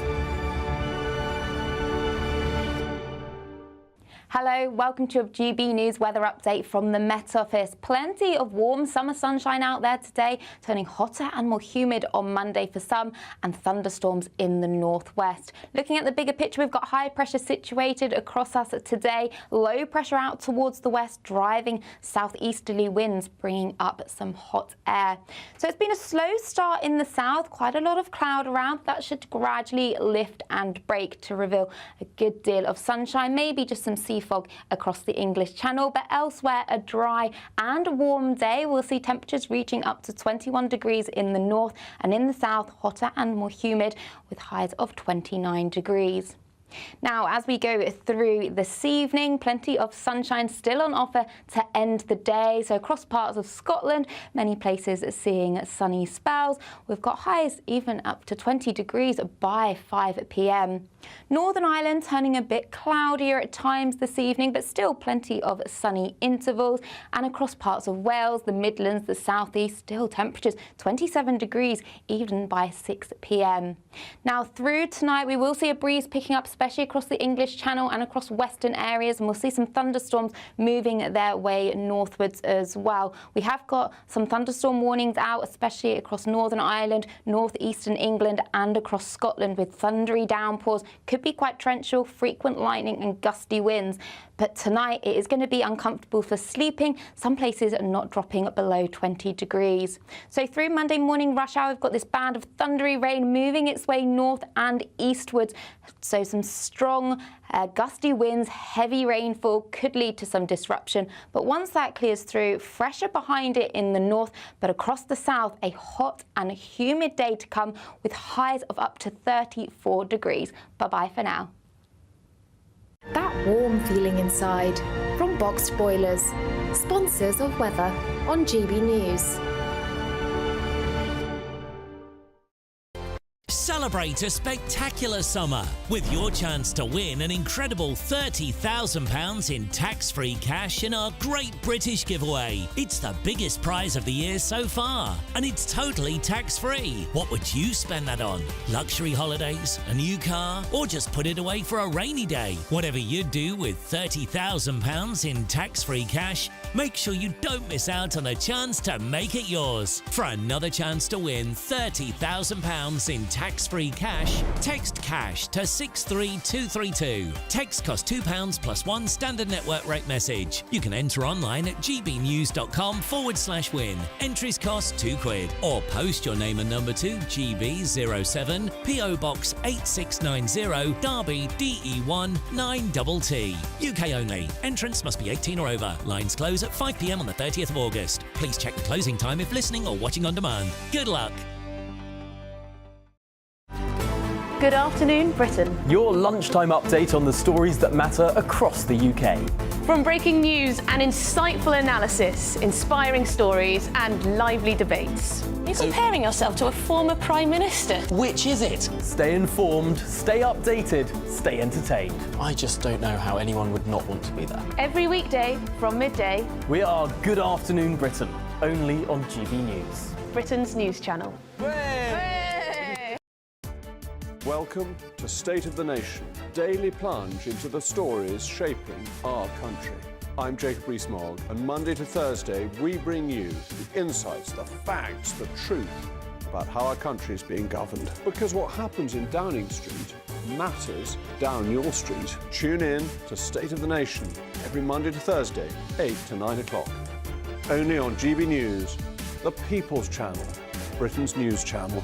Hello, welcome to a GB News weather update from the Met Office. Plenty of warm summer sunshine out there today, turning hotter and more humid on Monday for some, and thunderstorms in the northwest. Looking at the bigger picture, we've got high pressure situated across us today, low pressure out towards the west, driving southeasterly winds, bringing up some hot air. So it's been a slow start in the south, quite a lot of cloud around. That should gradually lift and break to reveal a good deal of sunshine, maybe just some sea fog across the English Channel, but elsewhere a dry and warm day. We'll see temperatures reaching up to 21 degrees in the north, and in the south hotter and more humid with highs of 29 degrees. Now, as we go through this evening, plenty of sunshine still on offer to end the day. So across parts of Scotland, many places seeing sunny spells. We've got highs even up to 20 degrees by 5 p.m. Northern Ireland turning a bit cloudier at times this evening, but still plenty of sunny intervals. And across parts of Wales, the Midlands, the southeast, still temperatures 27 degrees even by 6 p.m. Now, through tonight, we will see a breeze picking up, especially across the English Channel and across western areas, and we'll see some thunderstorms moving their way northwards as well. We have got some thunderstorm warnings out, especially across Northern Ireland, northeastern England and across Scotland, with thundery downpours. Could be quite torrential, frequent lightning and gusty winds. But tonight it is going to be uncomfortable for sleeping. Some places are not dropping below 20 degrees. So through Monday morning rush hour, we've got this band of thundery rain moving its way north and eastwards. So some strong gusty winds, heavy rainfall could lead to some disruption. But once that clears through, fresher behind it in the north, but across the south, a hot and humid day to come with highs of up to 34 degrees. Bye-bye for now. That warm feeling inside from Boxed Boilers, sponsors of weather on GB News. Celebrate a spectacular summer with your chance to win an incredible £30,000 in tax-free cash in our Great British Giveaway. It's the biggest prize of the year so far, and it's totally tax-free. What would you spend that on? Luxury holidays, a new car, or just put it away for a rainy day? Whatever you do with £30,000 in tax-free cash, make sure you don't miss out on a chance to make it yours. For another chance to win £30,000 in tax-free cash, text CASH to 63232. Text costs £2 plus one standard network rate message. You can enter online at gbnews.com/win. Entries cost £2, or post your name and number to GB07 PO Box 8690 Derby DE1 9TT. UK only. Entrance must be 18 or over. Lines close at 5 p.m. on the 30th of August. Please check the closing time if listening or watching on demand. Good luck. Good afternoon, Britain. Your lunchtime update on the stories that matter across the UK. From breaking news and insightful analysis, inspiring stories and lively debates. You're comparing yourself to a former Prime Minister. Which is it? Stay informed, stay updated, stay entertained. I just don't know how anyone would not want to be there. Every weekday from midday. We are Good Afternoon Britain, only on GB News. Britain's news channel. Welcome to State of the Nation, daily plunge into the stories shaping our country. I'm Jacob Rees-Mogg, and Monday to Thursday we bring you the insights, the facts, the truth about how our country is being governed. Because what happens in Downing Street matters down your street. Tune in to State of the Nation every Monday to Thursday, 8 to 9 o'clock. Only on GB News, the People's Channel, Britain's news channel.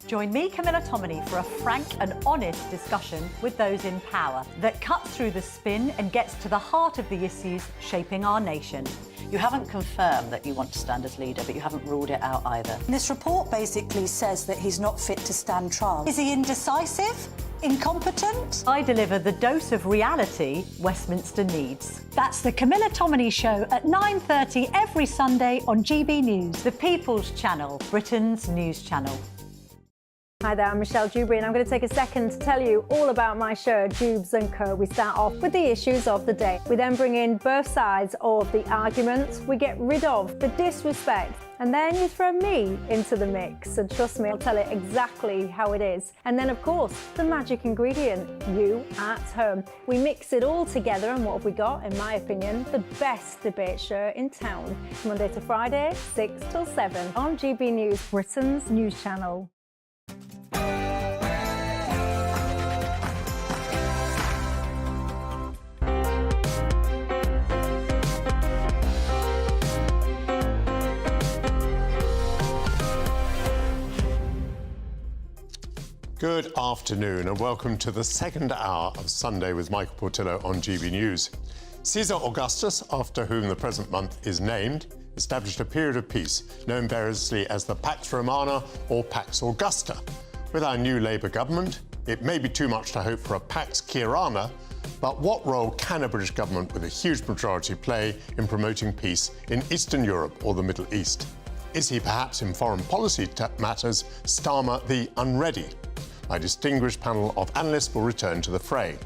Join me, Camilla Tominey, for a frank and honest discussion with those in power that cuts through the spin and gets to the heart of the issues shaping our nation. You haven't confirmed that you want to stand as leader, but you haven't ruled it out either. This report basically says that he's not fit to stand trial. Is he indecisive? Incompetent? I deliver the dose of reality Westminster needs. That's the Camilla Tominey Show at 9:30 every Sunday on GB News. The People's Channel, Britain's news channel. Hi there, I'm Michelle Dewberry, and I'm going to take a second to tell you all about my show, Jubes & Co. We start off with the issues of the day. We then bring in both sides of the argument. We get rid of the disrespect, and then you throw me into the mix. And trust me, I'll tell it exactly how it is. And then, of course, the magic ingredient, you at home. We mix it all together, and what have we got? In my opinion, the best debate show in town. Monday to Friday, 6 till 7 on GB News, Britain's news channel. Good afternoon and welcome to the second hour of Sunday with Michael Portillo on GB News. Caesar Augustus, after whom the present month is named, established a period of peace known variously as the Pax Romana or Pax Augusta. With our new Labour government, it may be too much to hope for a Pax Quirana, but what role can a British government with a huge majority play in promoting peace in Eastern Europe or the Middle East? Is he perhaps in foreign policy matters Starmer the Unready? My distinguished panel of analysts will return to the fray.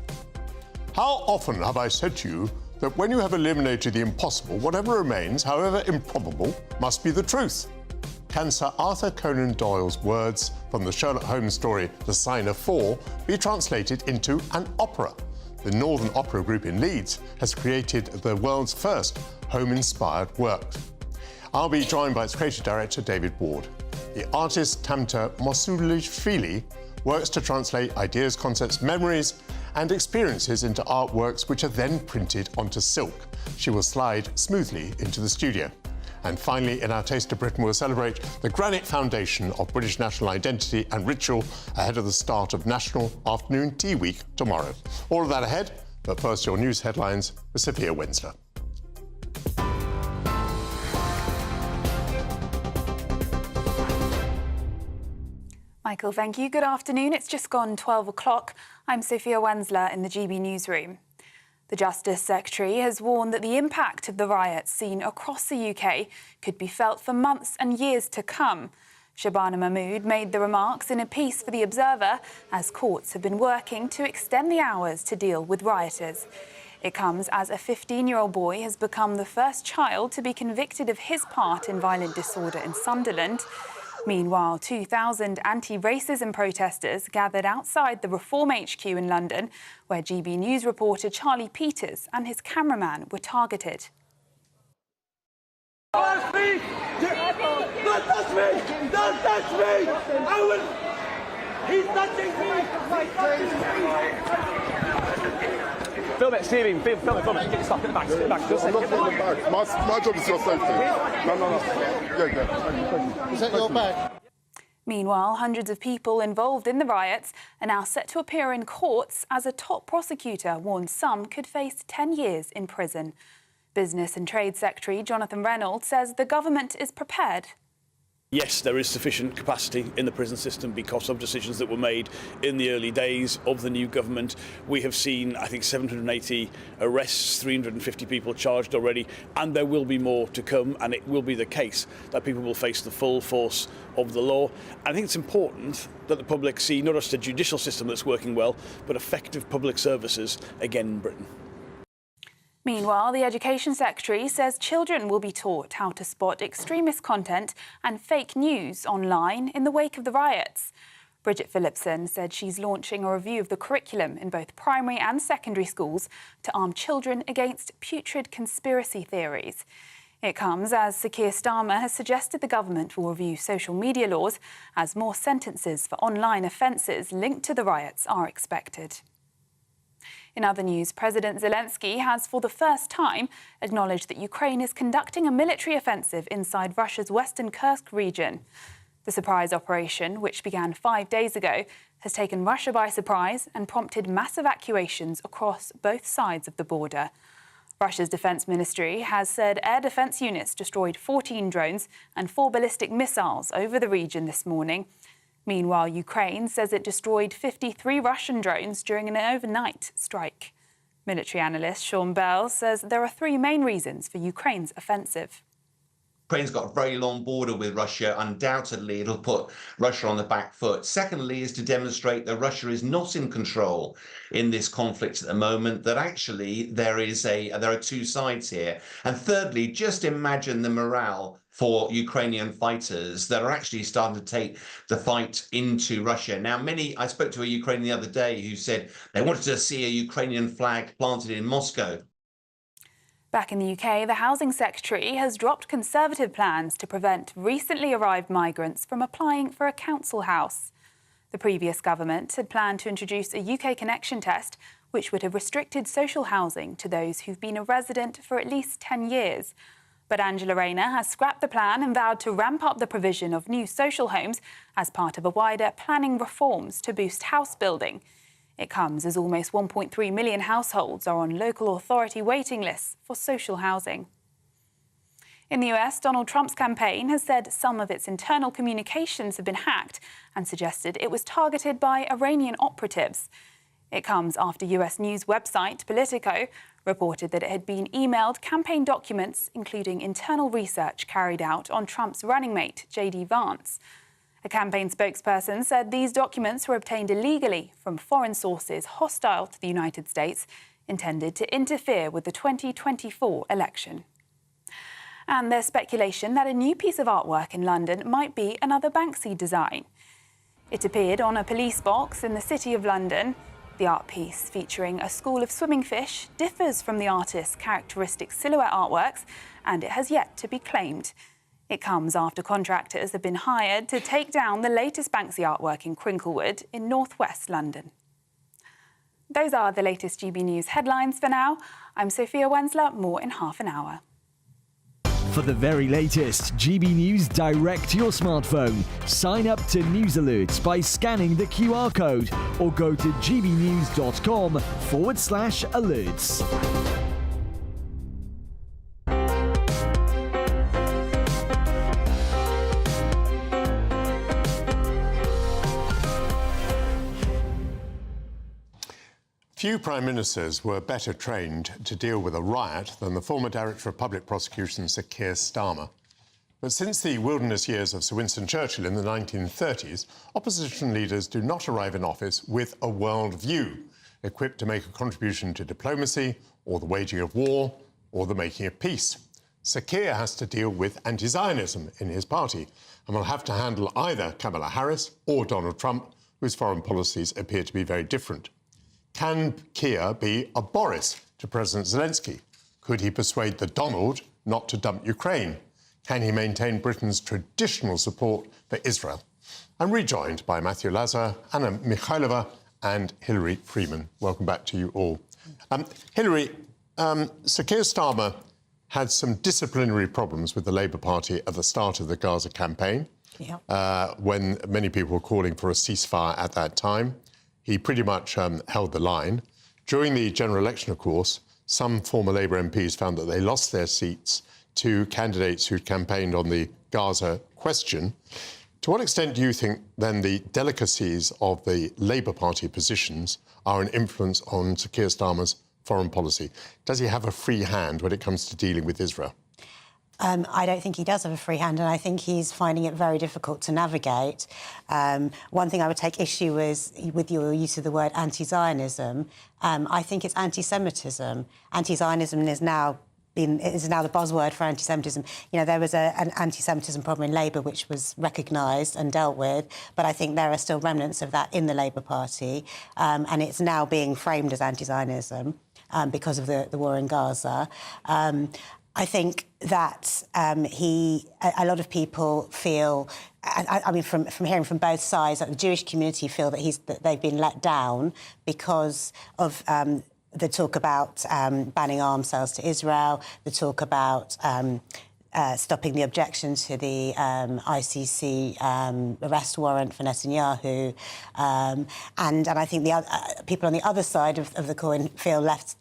How often have I said to you that when you have eliminated the impossible, whatever remains, however improbable, must be the truth? Can Sir Arthur Conan Doyle's words from the Sherlock Holmes story The Sign of Four be translated into an opera? The Northern Opera Group in Leeds has created the world's first home-inspired work. I'll be joined by its creative director, David Ward. The artist Tamta Mosulishvili works to translate ideas, concepts, memories, and experiences into artworks which are then printed onto silk. She will slide smoothly into the studio. And finally, in our Taste of Britain, we'll celebrate the granite foundation of British national identity and ritual ahead of the start of National Afternoon Tea Week tomorrow. All of that ahead, but first your news headlines with Sophia Wensler. Michael, thank you. Good afternoon. It's just gone 12 o'clock. I'm Sophia Wensler in the GB newsroom. The Justice Secretary has warned that the impact of the riots seen across the UK could be felt for months and years to come. Shabana Mahmood made the remarks in a piece for The Observer as courts have been working to extend the hours to deal with rioters. It comes as a 15-year-old boy has become the first child to be convicted of his part in violent disorder in Sunderland. Meanwhile, 2,000 anti-racism protesters gathered outside the Reform HQ in London, where GB News reporter Charlie Peters and his cameraman were targeted. Don't touch me! Don't touch me! I will... He's touching me! Film it, Stevie. Film it. Get stuff. Get the back. Get the back. I'm not getting the bag. My job is your safety. No. Yeah. Is that your bag? Meanwhile, hundreds of people involved in the riots are now set to appear in courts as a top prosecutor warns some could face 10 years in prison. Business and Trade Secretary Jonathan Reynolds says the government is prepared. Yes, there is sufficient capacity in the prison system because of decisions that were made in the early days of the new government. We have seen, I think, 780 arrests, 350 people charged already, and there will be more to come, and it will be the case that people will face the full force of the law. And I think it's important that the public see not just a judicial system that's working well, but effective public services again in Britain. Meanwhile, the Education Secretary says children will be taught how to spot extremist content and fake news online in the wake of the riots. Bridget Phillipson said she's launching a review of the curriculum in both primary and secondary schools to arm children against putrid conspiracy theories. It comes as Sir Keir Starmer has suggested the government will review social media laws as more sentences for online offences linked to the riots are expected. In other news, President Zelensky has for the first time acknowledged that Ukraine is conducting a military offensive inside Russia's western Kursk region. The surprise operation, which began 5 days ago, has taken Russia by surprise and prompted mass evacuations across both sides of the border. Russia's defence ministry has said air defence units destroyed 14 drones and 4 ballistic missiles over the region this morning. Meanwhile, Ukraine says it destroyed 53 Russian drones during an overnight strike. Military analyst Sean Bell says there are 3 main reasons for Ukraine's offensive. Ukraine's got a very long border with Russia. Undoubtedly, it'll put Russia on the back foot. Secondly, is to demonstrate that Russia is not in control in this conflict at the moment, that actually there are 2 sides here. And thirdly, just imagine the morale for Ukrainian fighters that are actually starting to take the fight into Russia. Now, I spoke to a Ukrainian the other day who said they wanted to see a Ukrainian flag planted in Moscow. Back in the UK, the Housing Secretary has dropped Conservative plans to prevent recently arrived migrants from applying for a council house. The previous government had planned to introduce a UK connection test, which would have restricted social housing to those who've been a resident for at least 10 years. But Angela Rayner has scrapped the plan and vowed to ramp up the provision of new social homes as part of a wider planning reforms to boost house building. It comes as almost 1.3 million households are on local authority waiting lists for social housing. In the US, Donald Trump's campaign has said some of its internal communications have been hacked and suggested it was targeted by Iranian operatives. It comes after US news website Politico reported that it had been emailed campaign documents, including internal research carried out on Trump's running mate, J.D. Vance. A campaign spokesperson said these documents were obtained illegally from foreign sources hostile to the United States, intended to interfere with the 2024 election. And there's speculation that a new piece of artwork in London might be another Banksy design. It appeared on a police box in the City of London. The art piece, featuring a school of swimming fish, differs from the artist's characteristic silhouette artworks, and it has yet to be claimed. It comes after contractors have been hired to take down the latest Banksy artwork in Crinklewood in northwest London. Those are the latest GB News headlines for now. I'm Sophia Wensler, more in half an hour. For the very latest GB News direct to your smartphone, sign up to News Alerts by scanning the QR code or go to gbnews.com/alerts. Few prime ministers were better trained to deal with a riot than the former Director of Public Prosecution, Sir Keir Starmer. But since the wilderness years of Sir Winston Churchill in the 1930s, opposition leaders do not arrive in office with a world view, equipped to make a contribution to diplomacy, or the waging of war, or the making of peace. Sir Keir has to deal with anti-Zionism in his party, and will have to handle either Kamala Harris or Donald Trump, whose foreign policies appear to be very different. Can Keir be a Boris to President Zelensky? Could he persuade the Donald not to dump Ukraine? Can he maintain Britain's traditional support for Israel? I'm rejoined by Matthew Lazar, Anna Mikhailova and Hilary Freeman. Welcome back to you all. Hilary, Sir Keir Starmer had some disciplinary problems with the Labour Party at the start of the Gaza campaign, when many people were calling for a ceasefire at that time. He pretty much held the line. During the general election, of course, some former Labour MPs found that they lost their seats to candidates who campaigned on the Gaza question. To what extent do you think, then, the delicacies of the Labour Party positions are an influence on Sir Keir Starmer's foreign policy? Does he have a free hand when it comes to dealing with Israel? I don't think he does have a free hand, and I think he's finding it very difficult to navigate. One thing I would take issue with your use of the word anti-Zionism. I think it's anti-Semitism. Anti-Zionism is now the buzzword for anti-Semitism. You know, there was an anti-Semitism problem in Labour which was recognised and dealt with, but I think there are still remnants of that in the Labour Party, and it's now being framed as anti-Zionism because of the war in Gaza. I think that a lot of people feel, I mean, from hearing from both sides, that the Jewish community feel that they've been let down because of the talk about banning arms sales to Israel, the talk about stopping the objection to the ICC arrest warrant for Netanyahu, and I think the people on the other side of the coin feel let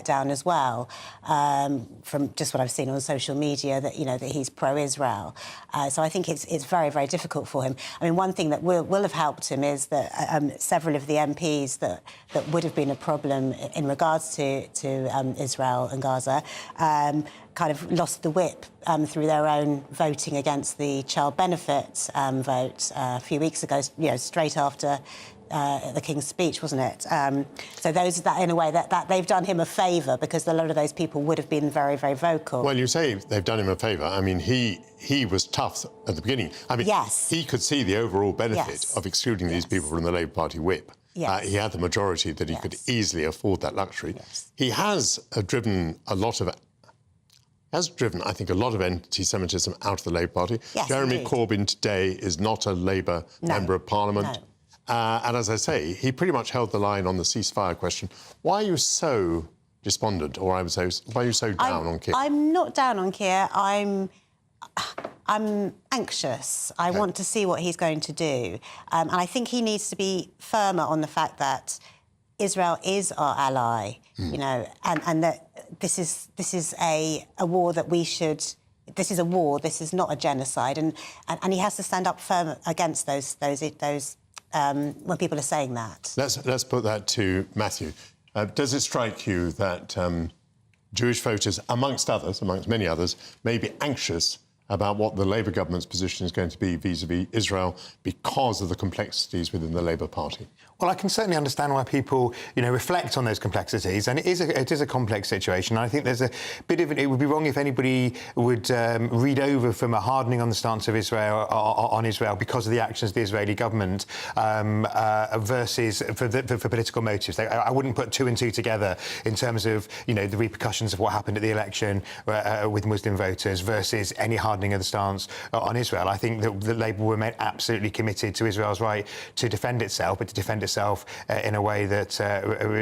down as well, from just what I've seen on social media, that that he's pro-Israel. So I think it's very, very difficult for him. I mean, one thing that will have helped him is that several of the MPs that would have been a problem in regards to Israel and Gaza kind of lost the whip through their own voting against the child benefit vote a few weeks ago, straight after the King's speech, wasn't it? So that, in a way, that they've done him a favour, because a lot of those people would have been very, very vocal. Well, you say they've done him a favour. I mean, he was tough at the beginning. I mean, yes, he could see the overall benefit of excluding these people from the Labour Party whip. Yes. He had the majority that he could easily afford that luxury. Yes. He has driven, I think, a lot of anti-Semitism out of the Labour Party. Yes, Jeremy indeed. Corbyn today is not a Labour Member of Parliament. No. And as I say, he pretty much held the line on the ceasefire question. Why are you so despondent, or why are you so down on Keir? I'm not down on Keir. I'm anxious. I want to see what he's going to do. And I think he needs to be firmer on the fact that Israel is our ally, and that this is a war that we should. This is a war. This is not a genocide, and he has to stand up firm against those when people are saying that. Let's put that to Matthew. Does it strike you that Jewish voters, amongst many others, may be anxious about what the Labour government's position is going to be vis-à-vis Israel because of the complexities within the Labour Party? Well, I can certainly understand why people, reflect on those complexities, and it is a complex situation. I think there's a bit of it would be wrong if anybody would read over from a hardening on the stance of Israel on Israel because of the actions of the Israeli government versus for political motives. I wouldn't put two and two together in terms of the repercussions of what happened at the election with Muslim voters versus any hardening of the stance on Israel. I think that Labour will remain absolutely committed to Israel's right to defend itself, but to defend itself in a way that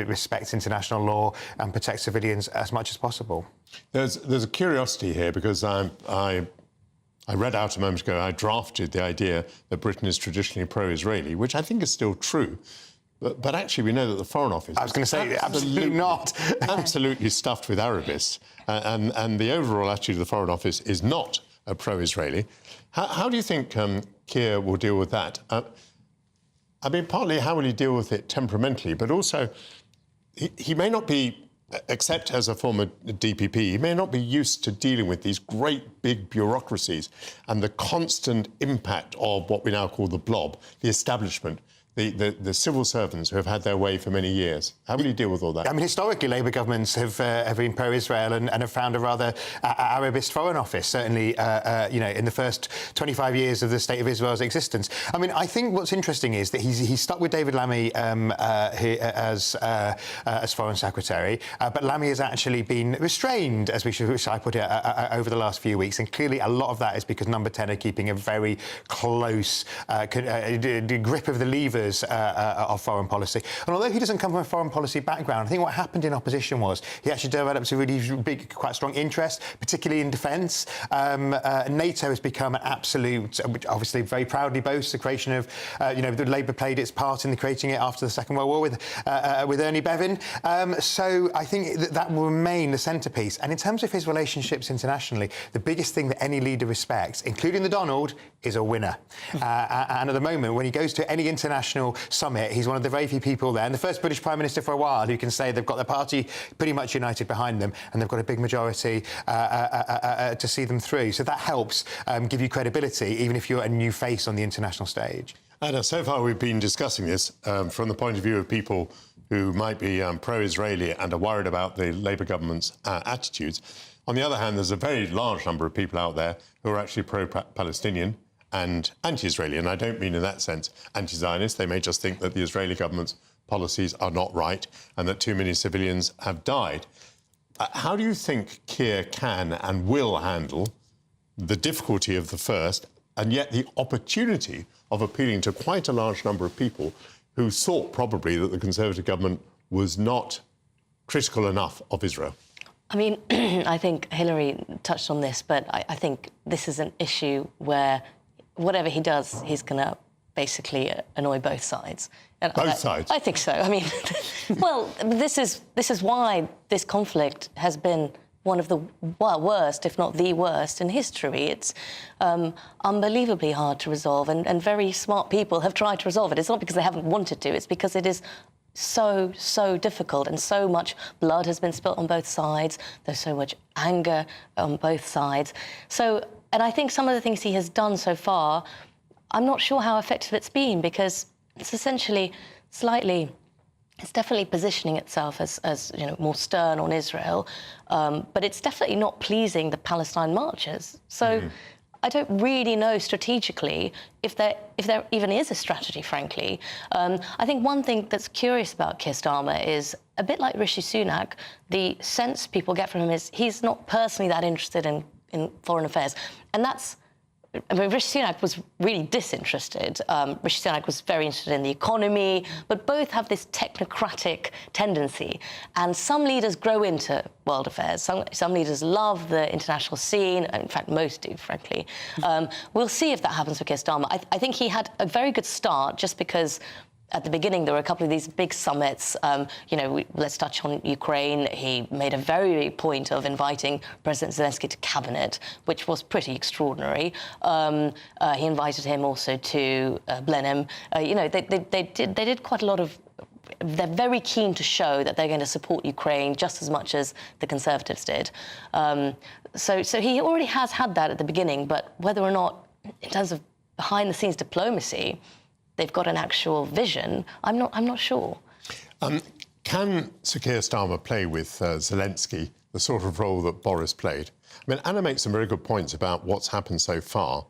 respects international law and protects civilians as much as possible. There's a curiosity here, because I read out a moment ago, I drafted the idea that Britain is traditionally pro-Israeli, which I think is still true. But actually, we know that the Foreign Office... I was going to say, absolutely not. absolutely stuffed with Arabists. And the overall attitude of the Foreign Office is not pro-Israeli. How do you think Keir will deal with that? I mean, partly how will he deal with it temperamentally, but also he may not be except as a former DPP, he may not be used to dealing with these great big bureaucracies and the constant impact of what we now call the blob, the establishment, the civil servants who have had their way for many years. How will you deal with all that? I mean, historically, Labour governments have been pro-Israel and have found a rather Arabist Foreign Office, certainly, in the first 25 years of the State of Israel's existence. I mean, I think what's interesting is that he's stuck with David Lammy as Foreign Secretary, but Lammy has actually been restrained, as I put it, over the last few weeks, and clearly a lot of that is because Number 10 are keeping a very close grip of the levers of foreign policy. And although he doesn't come from a foreign policy background, I think what happened in opposition was he actually developed a really big, quite strong interest, particularly in defence. NATO has become an absolute, obviously very proudly boasts the creation of, the Labour played its part in creating it after the Second World War with Ernie Bevin. So I think that will remain the centrepiece. And in terms of his relationships internationally, the biggest thing that any leader respects, including the Donald, is a winner. And at the moment, when he goes to any international summit, he's one of the very few people there, and the first British Prime Minister for a while, who can say they've got their party pretty much united behind them, and they've got a big majority to see them through. So that helps give you credibility, even if you're a new face on the international stage. Anna, so far we've been discussing this from the point of view of people who might be pro-Israeli and are worried about the Labour government's attitudes. On the other hand, there's a very large number of people out there who are actually pro-Palestinian and anti-Israeli, and I don't mean in that sense anti-Zionist. They may just think that the Israeli government's policies are not right and that too many civilians have died. How do you think Keir can and will handle the difficulty of the first and yet the opportunity of appealing to quite a large number of people who thought probably that the Conservative government was not critical enough of Israel? I mean, I think Hillary touched on this, but I think this is an issue where whatever he does, he's going to basically annoy both sides. And both sides? I think so. I mean, well, this is why this conflict has been one of the worst, if not the worst, in history. It's unbelievably hard to resolve, and very smart people have tried to resolve it. It's not because they haven't wanted to, it's because it is so difficult, and so much blood has been spilt on both sides. There's so much anger on both sides. And I think some of the things he has done so far, I'm not sure how effective it's been, because it's essentially it's definitely positioning itself as more stern on Israel, but it's definitely not pleasing the Palestine marchers. So I don't really know strategically if there even is a strategy, frankly. I think one thing that's curious about Keir Starmer is, a bit like Rishi Sunak, the sense people get from him is he's not personally that interested in foreign affairs. And Rishi Sunak was really disinterested. Rishi Sunak was very interested in the economy, but both have this technocratic tendency. And some leaders grow into world affairs. Some leaders love the international scene. In fact, most do, frankly. We'll see if that happens for Keir Starmer. I think he had a very good start, just because at the beginning, there were a couple of these big summits. Let's touch on Ukraine. He made a very big point of inviting President Zelensky to cabinet, which was pretty extraordinary. He invited him also to Blenheim. They did quite a lot of. They're very keen to show that they're going to support Ukraine just as much as the Conservatives did. So he already has had that at the beginning, but whether or not, in terms of behind-the-scenes diplomacy, they've got an actual vision, I'm not sure. Can Sir Keir Starmer play with Zelensky the sort of role that Boris played? I mean, Anna makes some very good points about what's happened so far,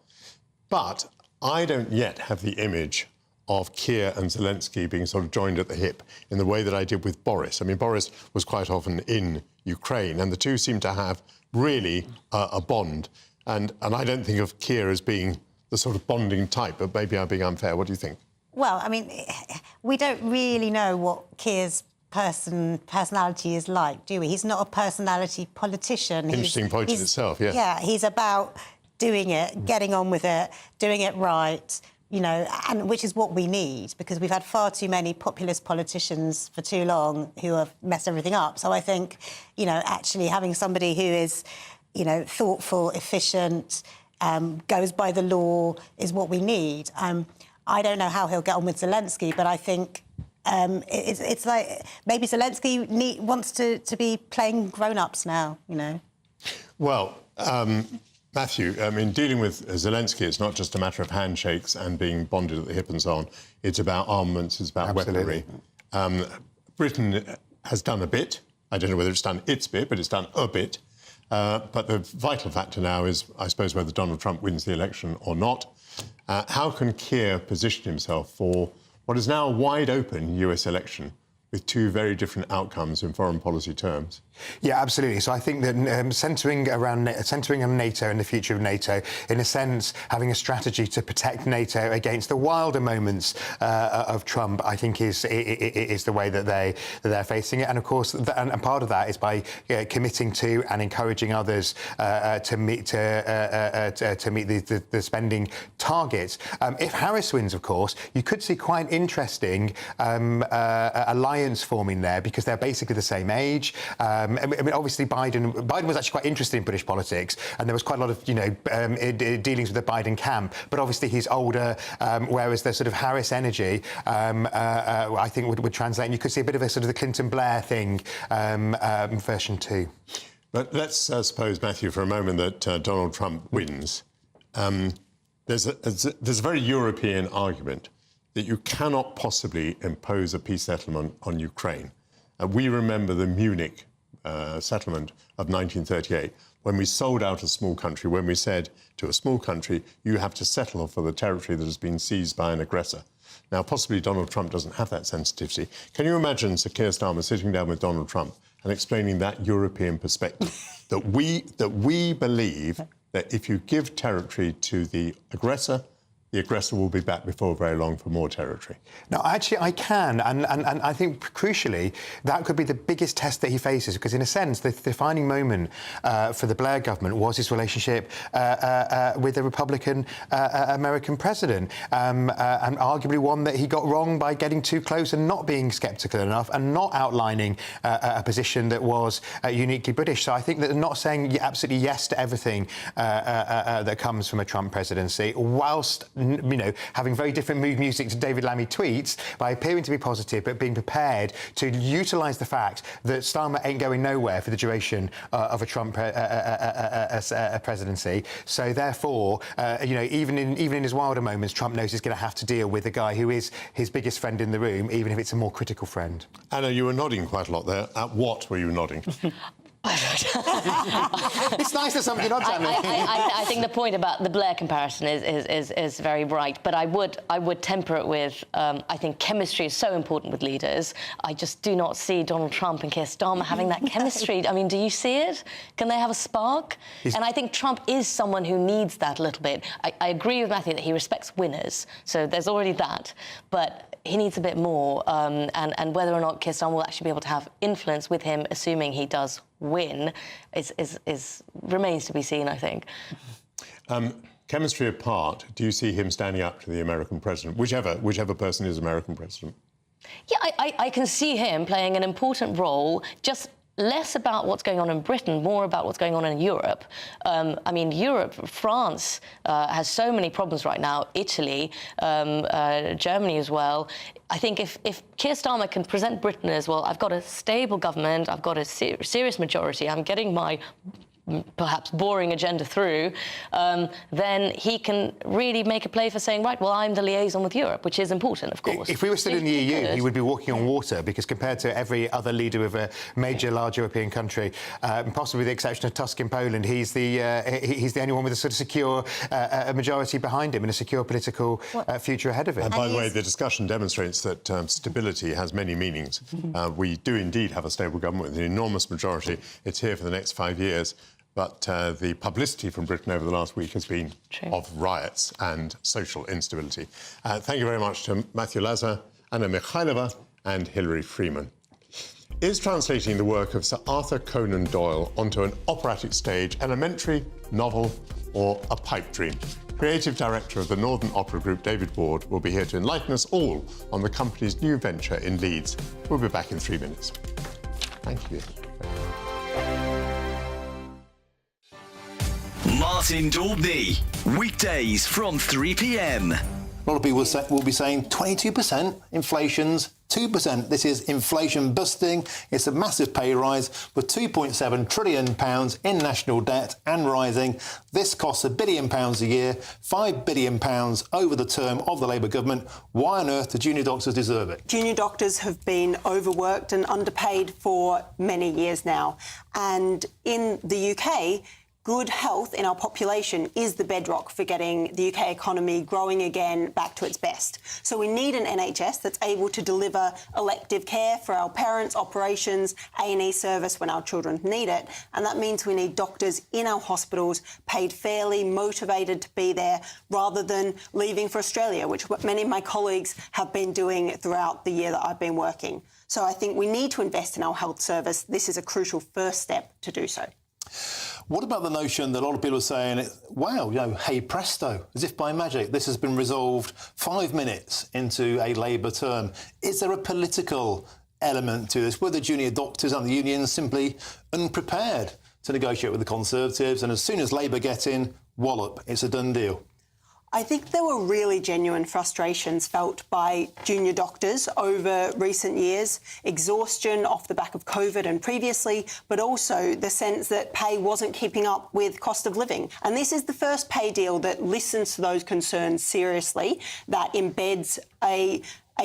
but I don't yet have the image of Keir and Zelensky being sort of joined at the hip in the way that I did with Boris. I mean, Boris was quite often in Ukraine, and the two seem to have really a bond. And I don't think of Keir as being the sort of bonding type, but maybe I'm being unfair. What do you think? Well, I mean, we don't really know what Keir's personality is like, do we? He's not a personality politician. Interesting point in itself, yeah. Yeah, he's about doing it, getting on with it, doing it right, and which is what we need, because we've had far too many populist politicians for too long who have messed everything up. So I think, actually having somebody who is, thoughtful, efficient, goes by the law is what we need. I don't know how he'll get on with Zelensky, but I think it's like maybe Zelensky wants to be playing grown-ups now, you know. Well, Matthew, I mean, dealing with Zelensky, it's not just a matter of handshakes and being bonded at the hip and so on. It's about armaments, it's about weaponry. Britain has done a bit. I don't know whether it's done its bit, but it's done a bit. But the vital factor now is, I suppose, whether Donald Trump wins the election or not. How can Keir position himself for what is now a wide-open US election with two very different outcomes in foreign policy terms? Yeah, absolutely. So I think that centring on NATO and the future of NATO, in a sense, having a strategy to protect NATO against the wilder moments of Trump, I think is the way that they're facing it. And of course, and part of that is by committing to and encouraging others to meet the spending targets. If Harris wins, of course, you could see quite an interesting alliance forming there, because they're basically the same age. I mean, obviously, Biden was actually quite interested in British politics, and there was quite a lot of, dealings with the Biden camp. But obviously, he's older, whereas the sort of Harris energy, I think, would translate. And you could see a bit of a sort of the Clinton-Blair thing, version 2. But let's suppose, Matthew, for a moment that Donald Trump wins. There's a very European argument that you cannot possibly impose a peace settlement on Ukraine. We remember the Munich settlement of 1938, when we sold out a small country, when we said to a small country, you have to settle for the territory that has been seized by an aggressor. Now, possibly Donald Trump doesn't have that sensitivity. Can you imagine Sir Keir Starmer sitting down with Donald Trump and explaining that European perspective, that we believe that if you give territory to the aggressor will be back before very long for more territory? No, actually, I can. And I think, crucially, that could be the biggest test that he faces, because, in a sense, the defining moment for the Blair government was his relationship with the Republican American president, and arguably one that he got wrong by getting too close and not being sceptical enough and not outlining a position that was uniquely British. So I think that not saying absolutely yes to everything that comes from a Trump presidency, whilst having very different mood music to David Lammy tweets, by appearing to be positive but being prepared to utilise the fact that Starmer ain't going nowhere for the duration of a Trump presidency. So therefore, even in his wilder moments, Trump knows he's going to have to deal with a guy who is his biggest friend in the room, even if it's a more critical friend. Anna, you were nodding quite a lot there. At what were you nodding? It's nice that somebody nods at me. I think the point about the Blair comparison is very right, but I would temper it with I think chemistry is so important with leaders. I just do not see Donald Trump and Keir Starmer having that chemistry. I mean, do you see it? Can they have a spark? And I think Trump is someone who needs that a little bit. I agree with Matthew that he respects winners, so there's already that, but he needs a bit more, and whether or not Keir Starmer will actually be able to have influence with him, assuming he does win, remains to be seen, I think. Chemistry apart, do you see him standing up to the American president, whichever person is American president? Yeah, I can see him playing an important role, just less about what's going on in Britain, more about what's going on in Europe. I mean, France has so many problems right now, Italy, Germany as well. I think if Keir Starmer can present Britain as, well, I've got a stable government, I've got a serious majority, I'm getting my perhaps boring agenda through, then he can really make a play for saying, right, well, I'm the liaison with Europe, which is important, of course. If we were still in the EU, he would be walking on water, because compared to every other leader of a major, large European country, possibly with the exception of Tusk in Poland, he's the only one with a sort of secure majority behind him and a secure political future ahead of him. And by the way, the discussion demonstrates that stability has many meanings. We do indeed have a stable government with an enormous majority. It's here for the next 5 years. But the publicity from Britain over the last week has been of riots and social instability. Thank you very much to Matthew Lazar, Anna Mikhailova and Hilary Freeman. Is translating the work of Sir Arthur Conan Doyle onto an operatic stage elementary, novel or a pipe dream? Creative Director of the Northern Opera Group, David Ward, will be here to enlighten us all on the company's new venture in Leeds. We'll be back in 3 minutes. Thank you. Martin Daubney, weekdays from 3 p.m. A lot of people will be saying 22%, inflation's 2%. This is inflation busting. It's a massive pay rise with £2.7 trillion in national debt and rising. This costs £1 billion a year, £5 billion over the term of the Labour government. Why on earth do junior doctors deserve it? Junior doctors have been overworked and underpaid for many years now. And in the UK, good health in our population is the bedrock for getting the UK economy growing again back to its best. So we need an NHS that's able to deliver elective care for our parents, operations, A&E service when our children need it. And that means we need doctors in our hospitals, paid fairly, motivated to be there, rather than leaving for Australia, which many of my colleagues have been doing throughout the year that I've been working. So I think we need to invest in our health service. This is a crucial first step to do so. What about the notion that a lot of people are saying, wow, hey presto, as if by magic, this has been resolved 5 minutes into a Labour term. Is there a political element to this? Were the junior doctors and the unions simply unprepared to negotiate with the Conservatives, and as soon as Labour get in, wallop, it's a done deal? I think there were really genuine frustrations felt by junior doctors over recent years, exhaustion off the back of COVID and previously, but also the sense that pay wasn't keeping up with cost of living. And this is the first pay deal that listens to those concerns seriously, that embeds a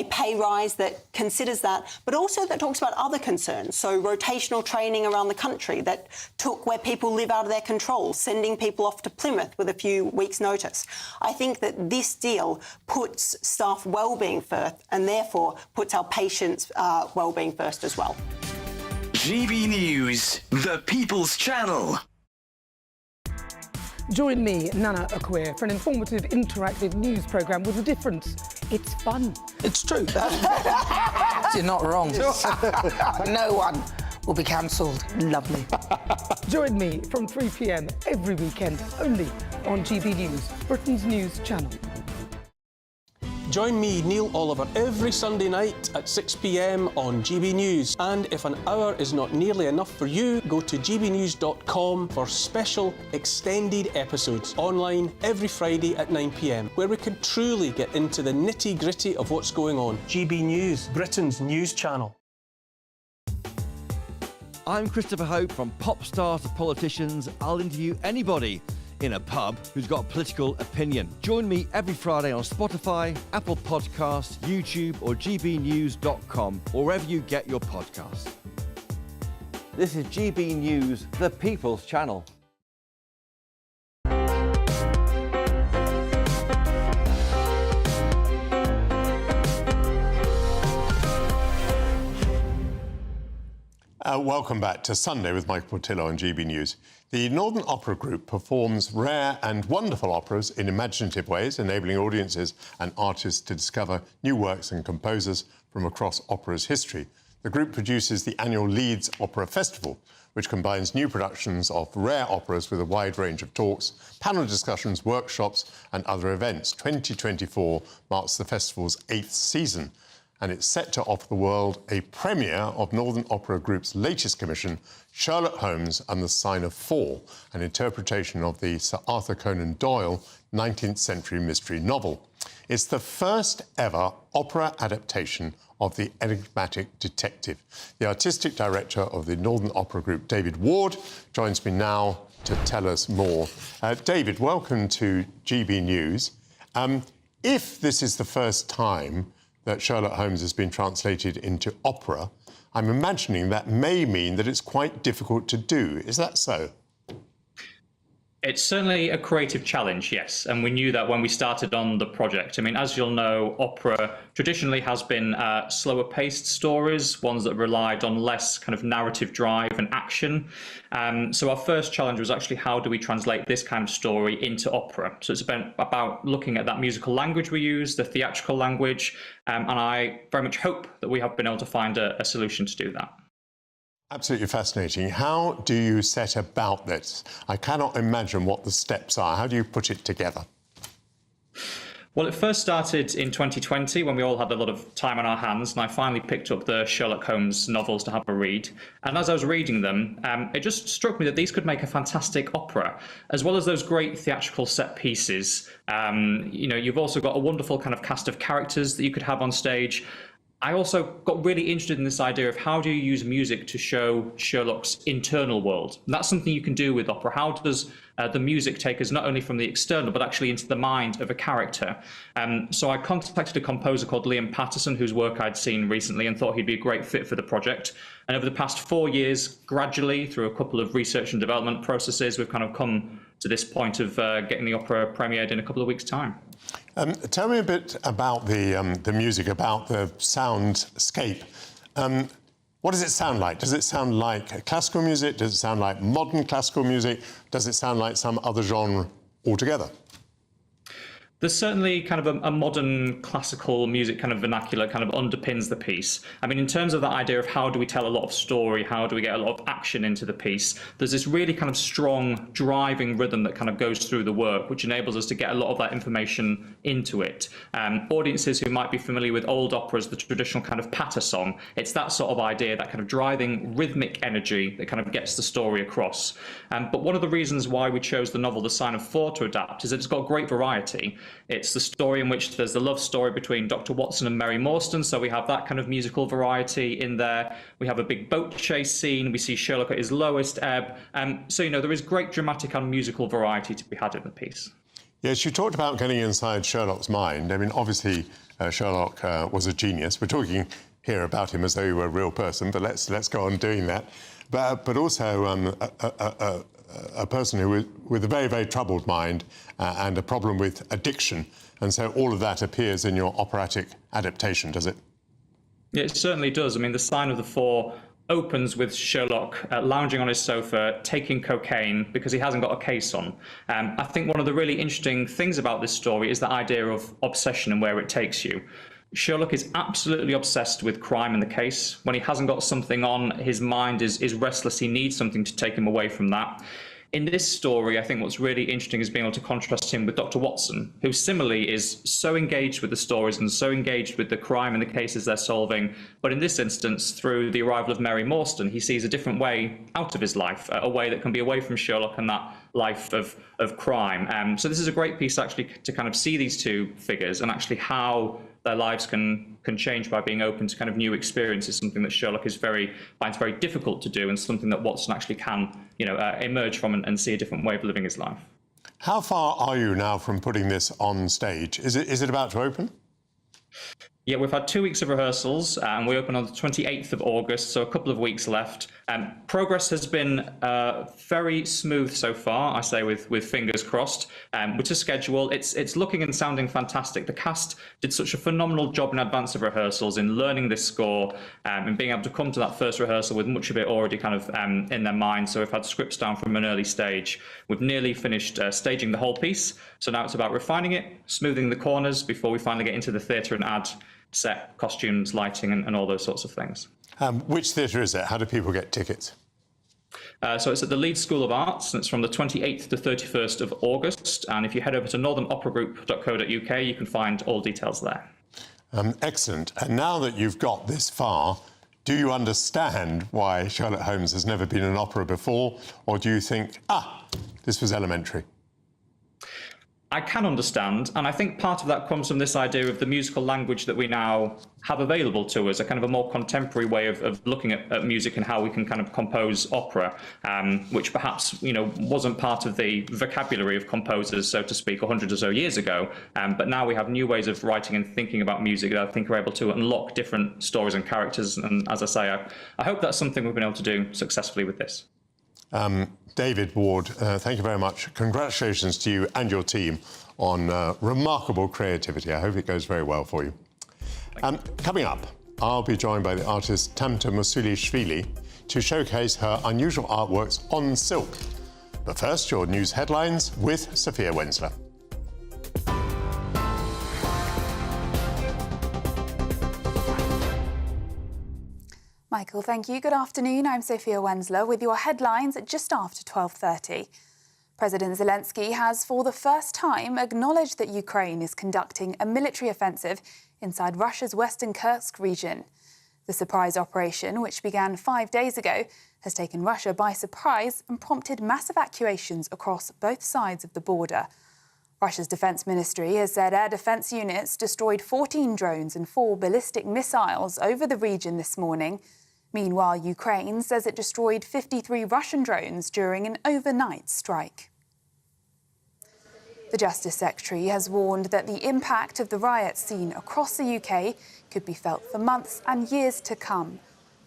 pay rise that considers that, but also that talks about other concerns. So rotational training around the country that took where people live out of their control, sending people off to Plymouth with a few weeks' notice. I think that this deal puts staff wellbeing first and therefore puts our patients' wellbeing first as well. GB News, the People's Channel. Join me, Nana Akwe, for an informative, interactive news programme with a difference. It's fun. It's true. You're not wrong. No one will be cancelled. Lovely. Join me from 3 p.m. every weekend, only on GB News, Britain's news channel. Join me, Neil Oliver, every Sunday night at 6 p.m. on GB News. And if an hour is not nearly enough for you, go to gbnews.com for special extended episodes online every Friday at 9 p.m, where we can truly get into the nitty-gritty of what's going on. GB News, Britain's news channel. I'm Christopher Hope. From pop stars to politicians, I'll interview anybody in a pub who's got a political opinion. Join me every Friday on Spotify, Apple Podcasts, YouTube or gbnews.com, or wherever you get your podcasts. This is GB News, the People's Channel. Welcome back to Sunday with Michael Portillo on GB News. The Northern Opera Group performs rare and wonderful operas in imaginative ways, enabling audiences and artists to discover new works and composers from across opera's history. The group produces the annual Leeds Opera Festival, which combines new productions of rare operas with a wide range of talks, panel discussions, workshops and other events. 2024 marks the festival's 8th season, and it's set to offer the world a premiere of Northern Opera Group's latest commission, Sherlock Holmes and the Sign of Four, an interpretation of the Sir Arthur Conan Doyle 19th century mystery novel. It's the first ever opera adaptation of the enigmatic detective. The artistic director of the Northern Opera Group, David Ward, joins me now to tell us more. David, welcome to GB News. If this is the first time that Sherlock Holmes has been translated into opera, I'm imagining that may mean that it's quite difficult to do. Is that so? It's certainly a creative challenge, yes, and we knew that when we started on the project. I mean, as you'll know, opera traditionally has been slower-paced stories, ones that relied on less kind of narrative drive and action. So our first challenge was actually how do we translate this kind of story into opera? So it's about looking at that musical language we use, the theatrical language, and I very much hope that we have been able to find a solution to do that. Absolutely fascinating. How do you set about this? I cannot imagine what the steps are. How do you put it together? Well, it first started in 2020 when we all had a lot of time on our hands, and I finally picked up the Sherlock Holmes novels to have a read. And as I was reading them, it just struck me that these could make a fantastic opera, as well as those great theatrical set pieces. You know, you've also got a wonderful kind of cast of characters that you could have on stage. I also got really interested in this idea of how do you use music to show Sherlock's internal world? And that's something you can do with opera. How does the music take us not only from the external, but actually into the mind of a character? So I contacted a composer called Liam Patterson, whose work I'd seen recently and thought he'd be a great fit for the project. And over the past 4 years, gradually, through a couple of research and development processes, we've kind of come to this point of getting the opera premiered in a couple of weeks' time. Tell me a bit about the music, about the soundscape. What does it sound like? Does it sound like classical music? Does it sound like modern classical music? Does it sound like some other genre altogether? There's certainly kind of a modern classical music kind of vernacular kind of underpins the piece. I mean, in terms of that idea of how do we tell a lot of story, how do we get a lot of action into the piece, there's this really kind of strong driving rhythm that kind of goes through the work, which enables us to get a lot of that information into it. Audiences who might be familiar with old operas, the traditional kind of patter song, it's that sort of idea, that kind of driving rhythmic energy that kind of gets the story across. But one of the reasons why we chose the novel The Sign of Four to adapt is that it's got great variety. It's the story in which there's the love story between Dr. Watson and Mary Morstan, so we have that kind of musical variety in there. We have a big boat chase scene. We see Sherlock at his lowest ebb. So, you know, there is great dramatic and musical variety to be had in the piece. Yes, you talked about getting inside Sherlock's mind. I mean, obviously, Sherlock was a genius. We're talking here about him as though he were a real person, but let's go on doing that. But also a person who with a very, very troubled mind and a problem with addiction. And so all of that appears in your operatic adaptation, does it? Yeah, it certainly does. I mean, The Sign of the Four opens with Sherlock lounging on his sofa, taking cocaine because he hasn't got a case on. I think one of the really interesting things about this story is the idea of obsession and where it takes you. Sherlock is absolutely obsessed with crime and the case. When he hasn't got something on, his mind is restless. He needs something to take him away from that. In this story, I think what's really interesting is being able to contrast him with Dr. Watson, who similarly is so engaged with the stories and so engaged with the crime and the cases they're solving. But in this instance, through the arrival of Mary Morstan, he sees a different way out of his life, a way that can be away from Sherlock and that life of crime. So this is a great piece actually to kind of see these two figures and actually how their lives can change by being open to kind of new experiences, something that Sherlock finds very difficult to do, and something that Watson actually can, emerge from and see a different way of living his life. How far are you now from putting this on stage? Is it about to open? Yeah, we've had 2 weeks of rehearsals and we open on the 28th of August, so a couple of weeks left. Progress has been very smooth so far, I say with fingers crossed. With the schedule, it's looking and sounding fantastic. The cast did such a phenomenal job in advance of rehearsals in learning this score and being able to come to that first rehearsal with much of it already kind of in their mind. So we've had scripts down from an early stage. We've nearly finished staging the whole piece. So now it's about refining it, smoothing the corners before we finally get into the theatre and add set, costumes, lighting, and all those sorts of things. Which theatre is it? How do people get tickets? So it's at the Leeds School of Arts, and it's from the 28th to 31st of August. And if you head over to northernoperagroup.co.uk, you can find all details there. Excellent. And now that you've got this far, do you understand why Sherlock Holmes has never been an opera before? Or do you think, this was elementary? I can understand, and I think part of that comes from this idea of the musical language that we now have available to us, a kind of a more contemporary way of looking at music and how we can kind of compose opera, which perhaps, wasn't part of the vocabulary of composers, so to speak, 100 or so years ago. But now we have new ways of writing and thinking about music that I think are able to unlock different stories and characters. And as I say, I hope that's something we've been able to do successfully with this. David Ward, thank you very much. Congratulations to you and your team on remarkable creativity. I hope it goes very well for you. Coming up, I'll be joined by the artist Tamta Musulishvili to showcase her unusual artworks on silk. But first, your news headlines with Sophia Wensler. Michael, thank you. Good afternoon. I'm Sophia Wensler with your headlines at just after 12:30. President Zelensky has, for the first time, acknowledged that Ukraine is conducting a military offensive inside Russia's western Kursk region. The surprise operation, which began 5 days ago, has taken Russia by surprise and prompted mass evacuations across both sides of the border. Russia's defence ministry has said air defence units destroyed 14 drones and 4 ballistic missiles over the region this morning. Meanwhile, Ukraine says it destroyed 53 Russian drones during an overnight strike. The Justice Secretary has warned that the impact of the riots seen across the UK could be felt for months and years to come.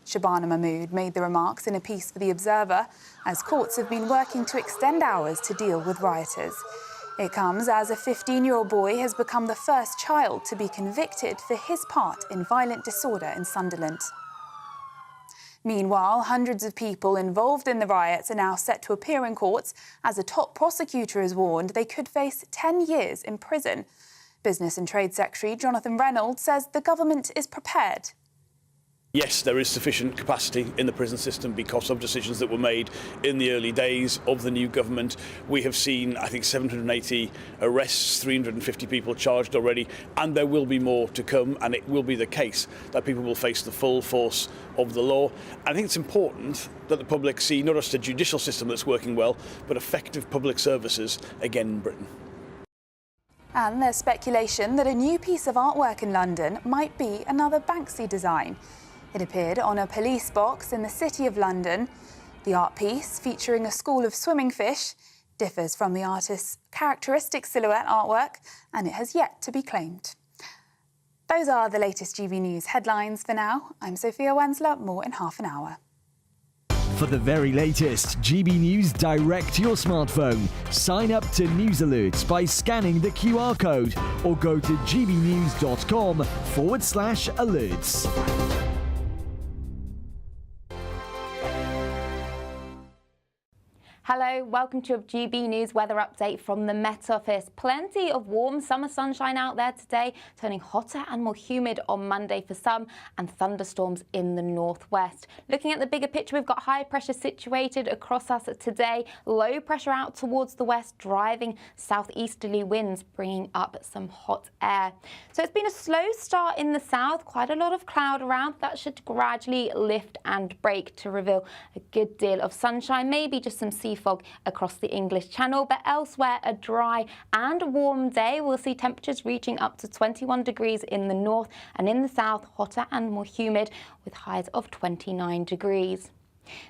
Shabana Mahmood made the remarks in a piece for The Observer, as courts have been working to extend hours to deal with rioters. It comes as a 15-year-old boy has become the first child to be convicted for his part in violent disorder in Sunderland. Meanwhile, hundreds of people involved in the riots are now set to appear in courts, as a top prosecutor has warned they could face 10 years in prison. Business and Trade Secretary Jonathan Reynolds says the government is prepared. Yes, there is sufficient capacity in the prison system because of decisions that were made in the early days of the new government. We have seen, I think, 780 arrests, 350 people charged already, and there will be more to come, and it will be the case that people will face the full force of the law. I think it's important that the public see not just a judicial system that's working well, but effective public services again in Britain. And there's speculation that a new piece of artwork in London might be another Banksy design. It appeared on a police box in the City of London. The art piece, featuring a school of swimming fish, differs from the artist's characteristic silhouette artwork, and it has yet to be claimed. Those are the latest GB News headlines for now. I'm Sophia Wensler, more in half an hour. For the very latest GB News direct to your smartphone, sign up to News Alerts by scanning the QR code or go to gbnews.com/alerts. Hello, welcome to a GB News weather update from the Met Office. Plenty of warm summer sunshine out there today, turning hotter and more humid on Monday for some, and thunderstorms in the northwest. Looking at the bigger picture, we've got high pressure situated across us today, low pressure out towards the west, driving southeasterly winds, bringing up some hot air. So it's been a slow start in the south, quite a lot of cloud around. That should gradually lift and break to reveal a good deal of sunshine, maybe just some sea fog across the English Channel, but elsewhere a dry and warm day. We'll see temperatures reaching up to 21 degrees in the north, and in the south hotter and more humid with highs of 29 degrees.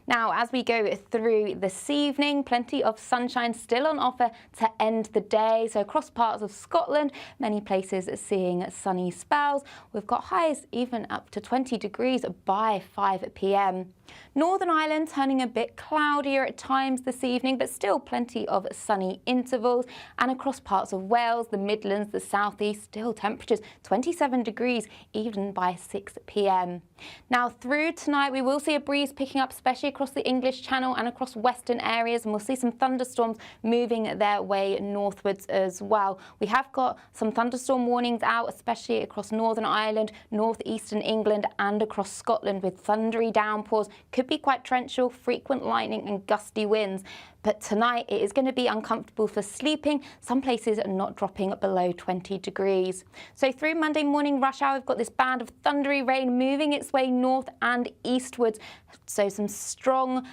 Now, as we go through this evening, plenty of sunshine still on offer to end the day. So across parts of Scotland, many places seeing sunny spells. We've got highs even up to 20 degrees by 5 p.m. Northern Ireland turning a bit cloudier at times this evening, but still plenty of sunny intervals. And across parts of Wales, the Midlands, the southeast, still temperatures 27 degrees even by 6 p.m. Now through tonight, we will see a breeze picking up, especially across the English Channel and across western areas, and we'll see some thunderstorms moving their way northwards as well. We have got some thunderstorm warnings out, especially across Northern Ireland, northeastern England and across Scotland, with thundery downpours. Could be quite torrential, frequent lightning and gusty winds. But tonight it is going to be uncomfortable for sleeping. Some places are not dropping below 20 degrees. So through Monday morning rush hour, we've got this band of thundery rain moving its way north and eastwards. So some strong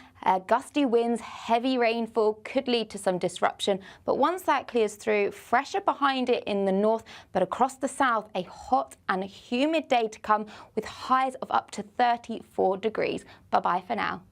gusty winds, heavy rainfall could lead to some disruption. But once that clears through, fresher behind it in the north, but across the south, a hot and humid day to come with highs of up to 34 degrees. Bye-bye for now.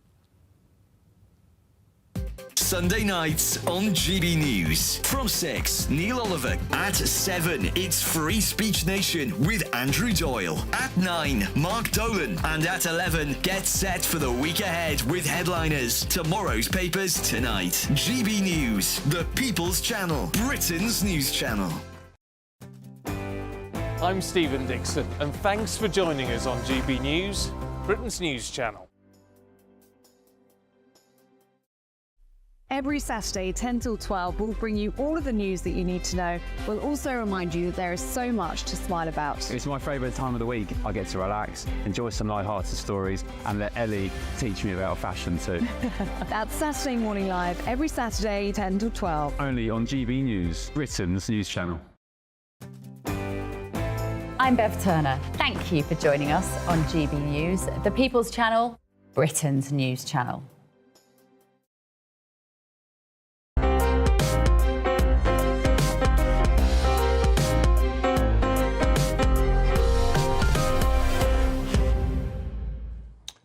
Sunday nights on GB News. From 6, Neil Oliver. At 7, it's Free Speech Nation with Andrew Doyle. At 9, Mark Dolan. And at 11, get set for the week ahead with headliners. Tomorrow's papers tonight. GB News, the People's Channel, Britain's news channel. I'm Stephen Dixon, and thanks for joining us on GB News, Britain's news channel. Every Saturday, 10 till 12, we'll bring you all of the news that you need to know. We'll also remind you that there is so much to smile about. It's my favourite time of the week. I get to relax, enjoy some light-hearted stories, and let Ellie teach me about fashion too. That's Saturday Morning Live, every Saturday, 10 till 12. Only on GB News, Britain's news channel. I'm Bev Turner. Thank you for joining us on GB News, the People's Channel, Britain's news channel.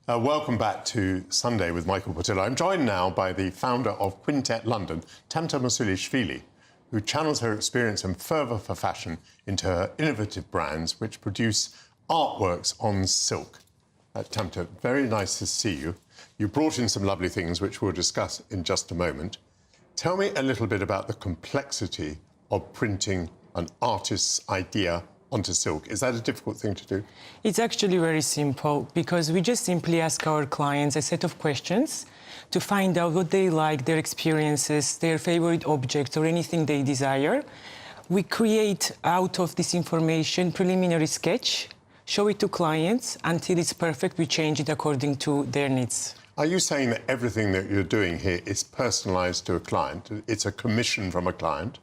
Welcome back to Sunday with Michael Portillo. I'm joined now by the founder of Quintet London, Tamta Musulishvili, who channels her experience and fervour for fashion into her innovative brands, which produce artworks on silk. Tamta, very nice to see you. You brought in some lovely things, which we'll discuss in just a moment. Tell me a little bit about the complexity of printing an artist's idea onto silk. Is that a difficult thing to do? It's actually very simple, because we just simply ask our clients a set of questions to find out what they like, their experiences, their favorite objects, or anything they desire. We create out of this information preliminary sketch, show it to clients until it's perfect. We change it according to their needs. Are you saying that everything that you're doing here is personalised to a client? It's a commission from a client?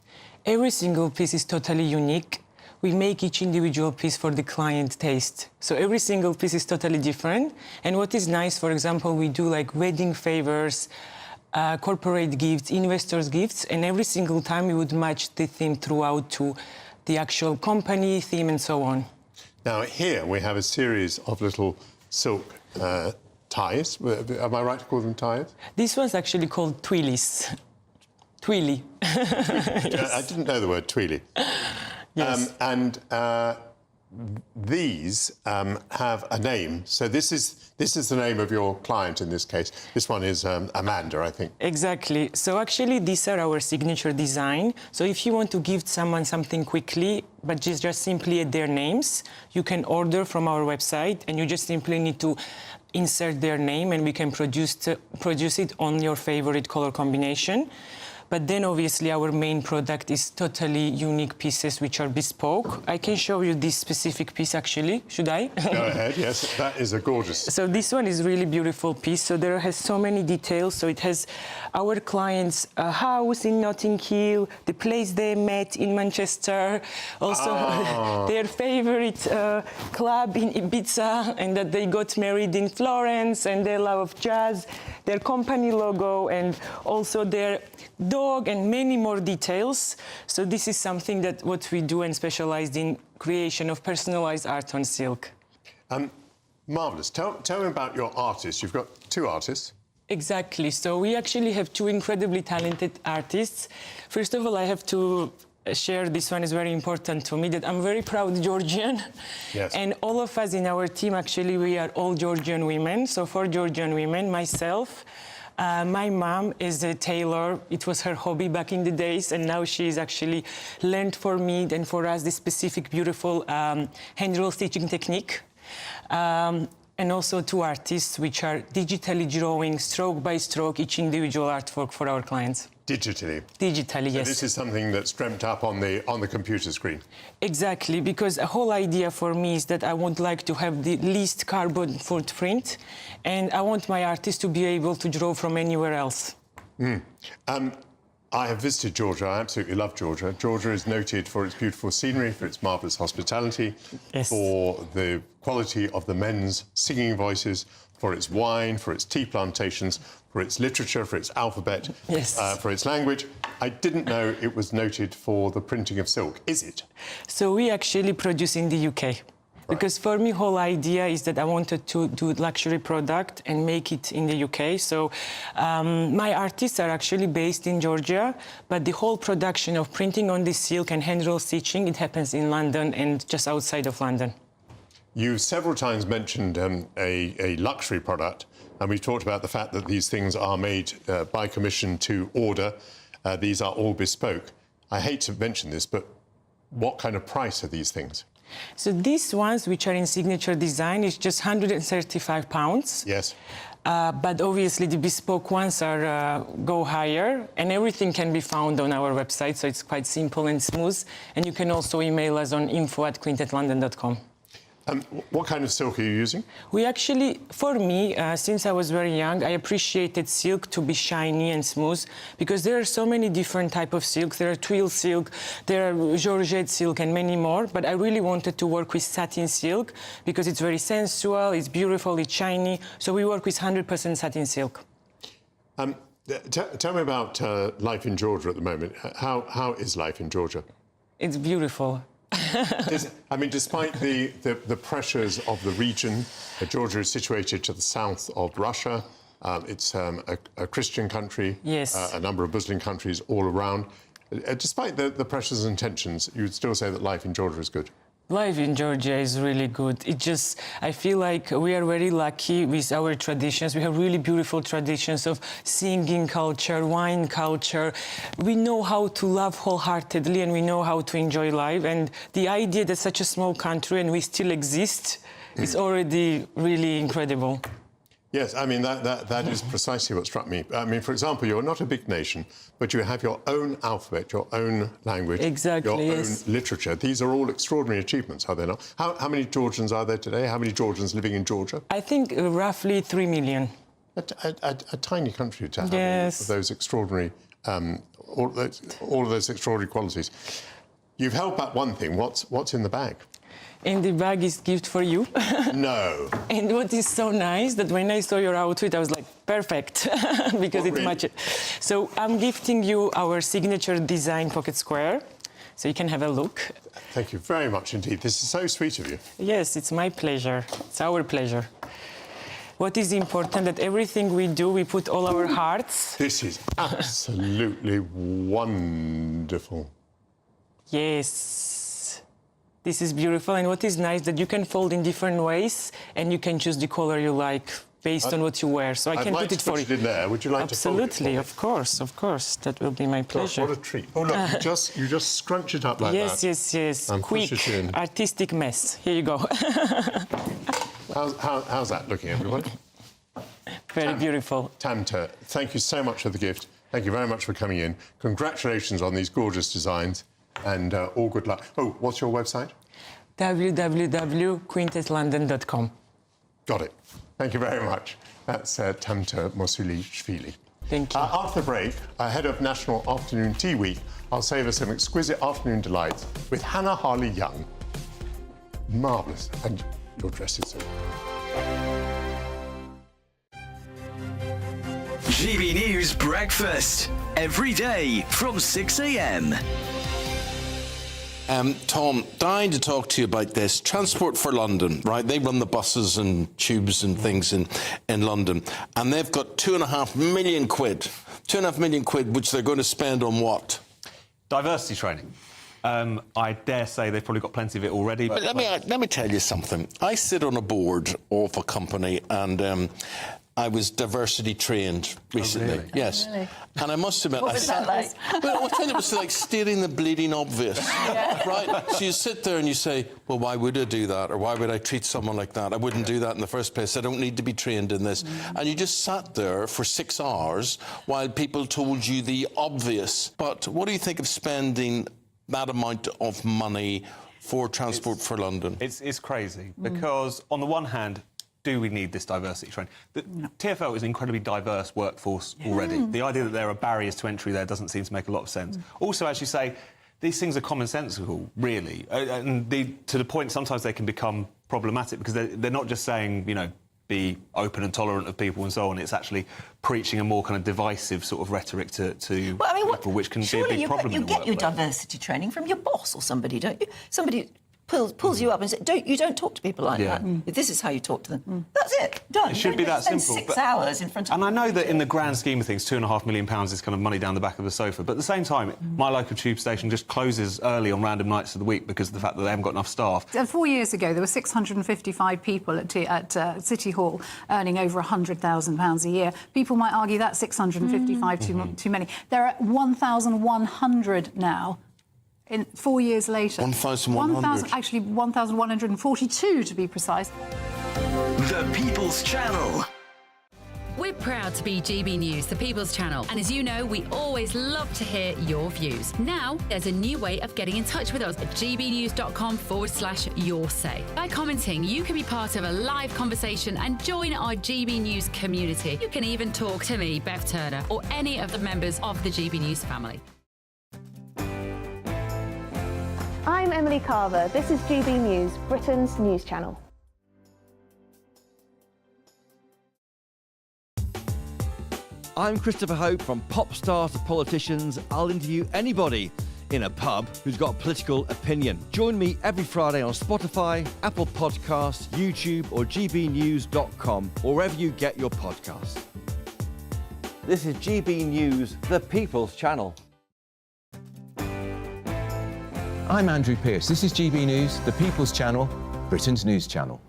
Every single piece is totally unique. We make each individual piece for the client taste. So every single piece is totally different. And what is nice, for example, we do like wedding favors, corporate gifts, investors' gifts, and every single time we would match the theme throughout to the actual company theme and so on. Now here we have a series of little silk ties. Am I right to call them ties? This one's actually called twillies. Twilly. Yes. I didn't know the word twilly. Yes. These have a name. So this is the name of your client in this case. This one is Amanda, I think. Exactly. So actually, these are our signature design. So if you want to give someone something quickly, but just simply add their names, you can order from our website, and you just simply need to insert their name, and we can produce it on your favorite color combination. But then, obviously, our main product is totally unique pieces which are bespoke. I can show you this specific piece, actually. Should I? Go ahead, yes. That is a gorgeous... So this one is really beautiful piece. So there has so many details. So it has our client's house in Notting Hill, the place they met in Manchester, also their favorite club in Ibiza, and that they got married in Florence, and their love of jazz, their company logo, and also their dog, and many more details. So this is something that what we do and specialized in creation of personalized art on silk. Marvellous. Tell me about your artists. You've got two artists. Exactly. So we actually have two incredibly talented artists. First of all, I have to share, this one is very important to me, that I'm very proud Georgian. Yes. And all of us in our team, actually, we are all Georgian women. So 4 Georgian women, myself, my mom is a tailor. It was her hobby back in the days, and now she's actually learned for me and for us this specific, beautiful hand roll stitching technique. And also 2 artists, which are digitally drawing, stroke by stroke, each individual artwork for our clients. Digitally? Digitally, yes. So this is something that's dreamt up on the computer screen? Exactly, because a whole idea for me is that I would like to have the least carbon footprint, and I want my artist to be able to draw from anywhere else. I have visited Georgia. I absolutely love Georgia. Georgia is noted for its beautiful scenery, for its marvellous hospitality, yes, for the quality of the men's singing voices, for its wine, for its tea plantations, for its literature, for its alphabet, yes, for its language. I didn't know it was noted for the printing of silk. Is it? So we actually produce in the UK. Because for me, whole idea is that I wanted to do luxury product and make it in the UK. So my artists are actually based in Georgia, but the whole production of printing on this silk and hand roll stitching, it happens in London and just outside of London. You've several times mentioned a luxury product, and we've talked about the fact that these things are made by commission to order. These are all bespoke. I hate to mention this, but what kind of price are these things? So these ones, which are in signature design, is just £135. Yes. But obviously the bespoke ones are go higher, and everything can be found on our website, so it's quite simple and smooth. And you can also email us on info@quintetlondon.com. What kind of silk are you using? We actually, for me, since I was very young, I appreciated silk to be shiny and smooth, because there are so many different types of silks. There are twill silk, there are georgette silk, and many more. But I really wanted to work with satin silk because it's very sensual, it's beautiful, it's shiny. So we work with 100% satin silk. Tell me about life in Georgia at the moment. How is life in Georgia? It's beautiful. I mean, despite the pressures of the region, Georgia is situated to the south of Russia. It's a Christian country. Yes. A number of Muslim countries all around. Despite the pressures and tensions, you would still say that life in Georgia is good. Life in Georgia is really good. I feel like we are very lucky with our traditions. We have really beautiful traditions of singing culture, wine culture. We know how to love wholeheartedly and we know how to enjoy life. And the idea that such a small country and we still exist is already really incredible. Yes, I mean, that is precisely what struck me. I mean, for example, you're not a big nation, but you have your own alphabet, your own language, exactly, your yes. own literature. These are all extraordinary achievements, are they not? How many Georgians are there today? How many Georgians living in Georgia? I think roughly 3 million. A tiny country to have yes. those extraordinary, all of those extraordinary qualities. You've held back one thing. What's in the bag? And the bag is gift for you. No. And what is so nice that when I saw your outfit, I was like, perfect, because it matches. So I'm gifting you our signature design pocket square, so you can have a look. Thank you very much indeed. This is so sweet of you. Yes, it's my pleasure. It's our pleasure. What is important that everything we do, we put all our hearts. This is absolutely wonderful. Yes. This is beautiful, and what is nice that you can fold in different ways, and you can choose the color you like based on what you wear. So I can put it for you. I'd like to put it in there. Would you like to fold it? Absolutely, of course. That will be my pleasure. What a treat! Oh look, you just scrunch it up like that. Yes. And quick, push it in. artistic mess. Here you go. How's that looking, everybody? Very beautiful. Tamter, thank you so much for the gift. Thank you very much for coming in. Congratulations on these gorgeous designs. And all good luck. Oh, what's your website? www.quinteslondon.com. Got it. Thank you very much. That's Tamter Mosulishvili. Thank you. After the break, ahead of National Afternoon Tea Week, I'll savour some exquisite afternoon delights with Hannah Harley-Young. Marvellous. And your dress is so... GB News Breakfast. Every day from 6 a.m. Tom, dying to talk to you about this. Transport for London, right? They run the buses and tubes and things in London. And they've got £2.5 million. £2.5 million, which they're going to spend on what? Diversity training. I dare say they've probably got plenty of it already. But let me tell you something. I sit on a board of a company and I was diversity trained recently. Oh, really? Yes. Oh, really? And I must admit, What was that like? Well, I think it was like stating the bleeding obvious. Yeah. Right? So you sit there and you say, well, why would I do that? Or why would I treat someone like that? I wouldn't do that in the first place. I don't need to be trained in this. And you just sat there for 6 hours while people told you the obvious. But what do you think of spending that amount of money for Transport for London? It's crazy because, on the one hand, do we need this diversity training? The TFL is an incredibly diverse workforce already. The idea that there are barriers to entry there doesn't seem to make a lot of sense. Also, as you say, these things are commonsensical, really. And to the point, sometimes they can become problematic because they're not just saying, you know, be open and tolerant of people and so on. It's actually preaching a more kind of divisive sort of rhetoric to people, which can be a big problem in the get your workplace. diversity training from your boss or somebody, don't you? Somebody pulls you up and says, you don't talk to people like that. This is how you talk to them. That's it. Done. It should be that spend simple. 6 hours in front of And I know that in the grand scheme of things, £2.5 million is kind of money down the back of the sofa. But at the same time, my local tube station just closes early on random nights of the week because of the fact that they haven't got enough staff. 4 years ago, there were 655 people at City Hall earning over £100,000 a year. People might argue that's 655 too many. There are 1,100 now. 4 years later. 1,100? Actually, 1,142 to be precise. The People's Channel. We're proud to be GB News, the People's Channel. And as you know, we always love to hear your views. Now, there's a new way of getting in touch with us at gbnews.com/yoursay. By commenting, you can be part of a live conversation and join our GB News community. You can even talk to me, Bev Turner, or any of the members of the GB News family. I'm Emily Carver. This is GB News, Britain's news channel. I'm Christopher Hope. From pop stars to politicians, I'll interview anybody in a pub who's got a political opinion. Join me every Friday on Spotify, Apple Podcasts, YouTube or gbnews.com, or wherever you get your podcasts. This is GB News, the People's Channel. I'm Andrew Pearce. This is GB News, the People's Channel, Britain's news channel.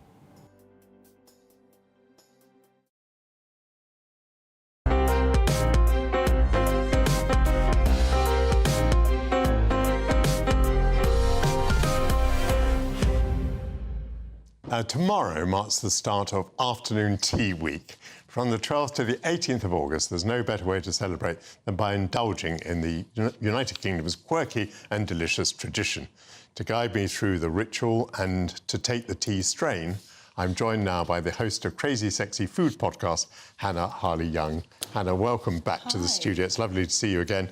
Tomorrow marks the start of Afternoon Tea Week. From the 12th to the 18th of August, there's no better way to celebrate than by indulging in the United Kingdom's quirky and delicious tradition. To guide me through the ritual and to take the tea strain, I'm joined now by the host of Crazy Sexy Food podcast, Hannah Harley-Young. Hannah, welcome back to the studio. It's lovely to see you again.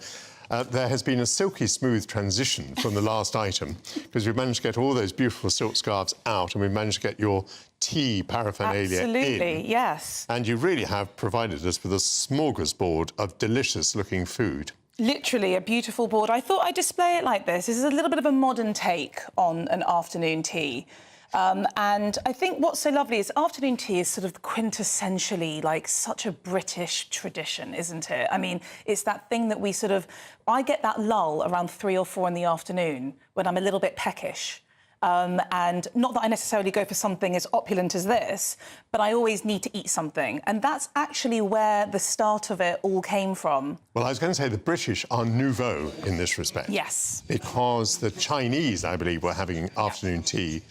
There has been a silky smooth transition from the last item because we've managed to get all those beautiful silk scarves out and we've managed to get your tea paraphernalia in. Absolutely, yes. And you really have provided us with a smorgasbord of delicious-looking food. Literally a beautiful board. I thought I'd display it like this. This is a little bit of a modern take on an afternoon tea. And I think what's so lovely is afternoon tea is sort of quintessentially like such a British tradition, isn't it? I mean, it's that thing that we sort of... I get that lull around 3 or 4 in the afternoon when I'm a little bit peckish. And not that I necessarily go for something as opulent as this, but I always need to eat something. And that's actually where the start of it all came from. Well, I was going to say the British are nouveau in this respect. Yes. Because the Chinese, I believe, were having afternoon tea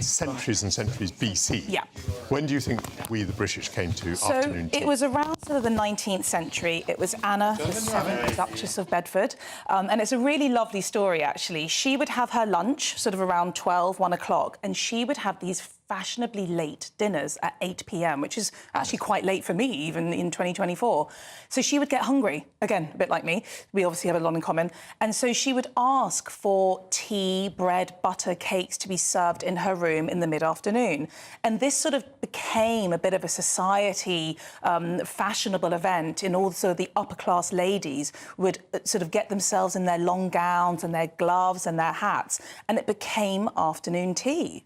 centuries and centuries BC. Yeah. When do you think we, the British, came to afternoon tea? So it was around sort of the 19th century. It was Anna the Seventh, Duchess of Bedford. And it's a really lovely story, actually. She would have her lunch sort of around 12, 1 o'clock, and she would have these fashionably late dinners at 8 p.m, which is actually quite late for me, even in 2024. So she would get hungry, again, a bit like me. We obviously have a lot in common. And so she would ask for tea, bread, butter, cakes to be served in her room in the mid-afternoon. And this sort of became a bit of a society fashionable event in all sort of the upper-class ladies would sort of get themselves in their long gowns and their gloves and their hats, and it became afternoon tea.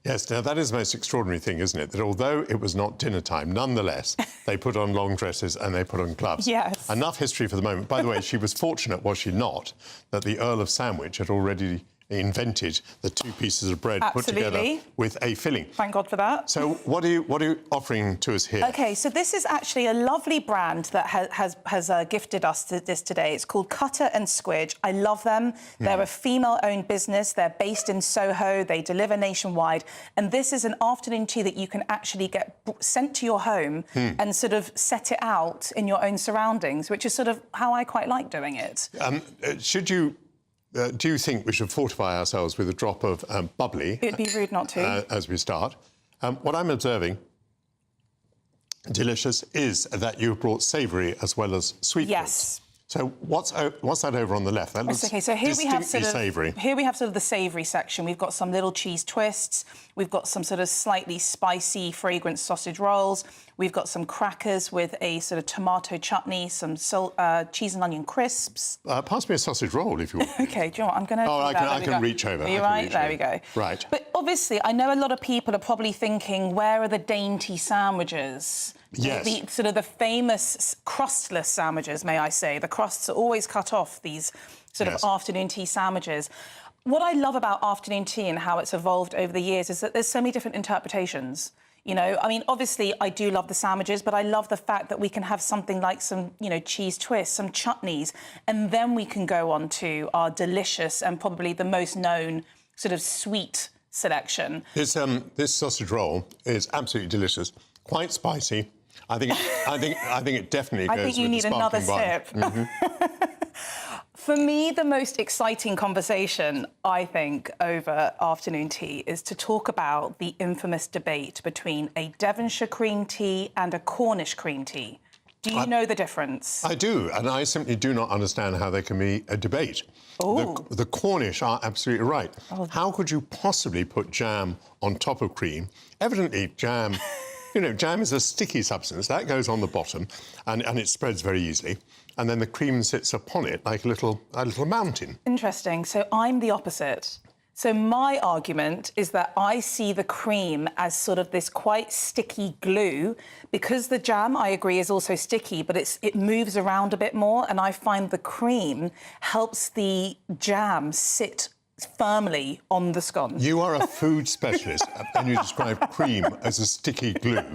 Yes, now that is the most extraordinary thing, isn't it? That although it was not dinner time, nonetheless, they put on long dresses and they put on gloves. Yes. Enough history for the moment. By the way, she was fortunate, was she not, that the Earl of Sandwich had already invented the 2 pieces of bread put together with a filling. Thank God for that. So what are you offering to us here? OK, so this is actually a lovely brand that has gifted us this today. It's called Cutter and Squidge. I love them. They're a female-owned business. They're based in Soho. They deliver nationwide. And this is an afternoon tea that you can actually get sent to your home and sort of set it out in your own surroundings, which is sort of how I quite like doing it. Do you think we should fortify ourselves with a drop of bubbly? It'd be rude not to. As we start. What I'm observing, delicious, is that you've brought savoury as well as sweet Yes. goods. So what's that over on the left? That looks okay. So here we have sort of savoury. Here we have sort of the savoury section. We've got some little cheese twists. We've got some sort of slightly spicy, fragrant sausage rolls. We've got some crackers with a sort of tomato chutney, some cheese and onion crisps. Pass me a sausage roll if you want. OK, do you know what? I'm going to... Oh, I can reach over. Are you right? There we go. Right. But obviously, I know a lot of people are probably thinking, where are the dainty sandwiches? Yes. The sort of the famous crustless sandwiches, may I say. The crusts are always cut off, these sort of afternoon tea sandwiches. What I love about afternoon tea and how it's evolved over the years is that there's so many different interpretations. You know, I mean, obviously, I do love the sandwiches, but I love the fact that we can have something like some, you know, cheese twists, some chutneys, and then we can go on to our delicious and probably the most known sort of sweet selection. This sausage roll is absolutely delicious, quite spicy. I think it definitely goes with the sparkling wine. I think you need another sip. For me, the most exciting conversation, I think, over afternoon tea is to talk about the infamous debate between a Devonshire cream tea and a Cornish cream tea. Do you know the difference? I do, and I simply do not understand how there can be a debate. The Cornish are absolutely right. How could you possibly put jam on top of cream? Evidently, jam you know, jam is a sticky substance. That goes on the bottom and it spreads very easily. And then the cream sits upon it like a little mountain. Interesting. So I'm the opposite. So my argument is that I see the cream as sort of this quite sticky glue because the jam, I agree, is also sticky, but it moves around a bit more, and I find the cream helps the jam sit firmly on the scone. You are a food specialist and you describe cream as a sticky glue.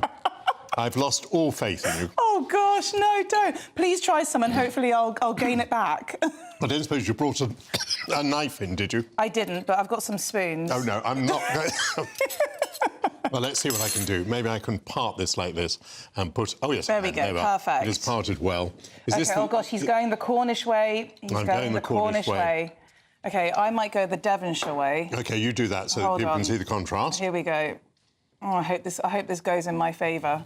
I've lost all faith in you. Oh, gosh, no, don't. Please try some and hopefully I'll gain it back. I don't suppose you brought a knife in, did you? I didn't, but I've got some spoons. Oh, no, I'm not going... Well, let's see what I can do. Maybe I can part this like this and put... Oh, yes. There we go, perfect. It is parted well. Is OK, this oh, gosh, he's going the Cornish way. I'm going the Cornish way. OK, I might go the Devonshire way. OK, you do that so that people can see the contrast. Here we go. Oh, I hope this goes in my favour.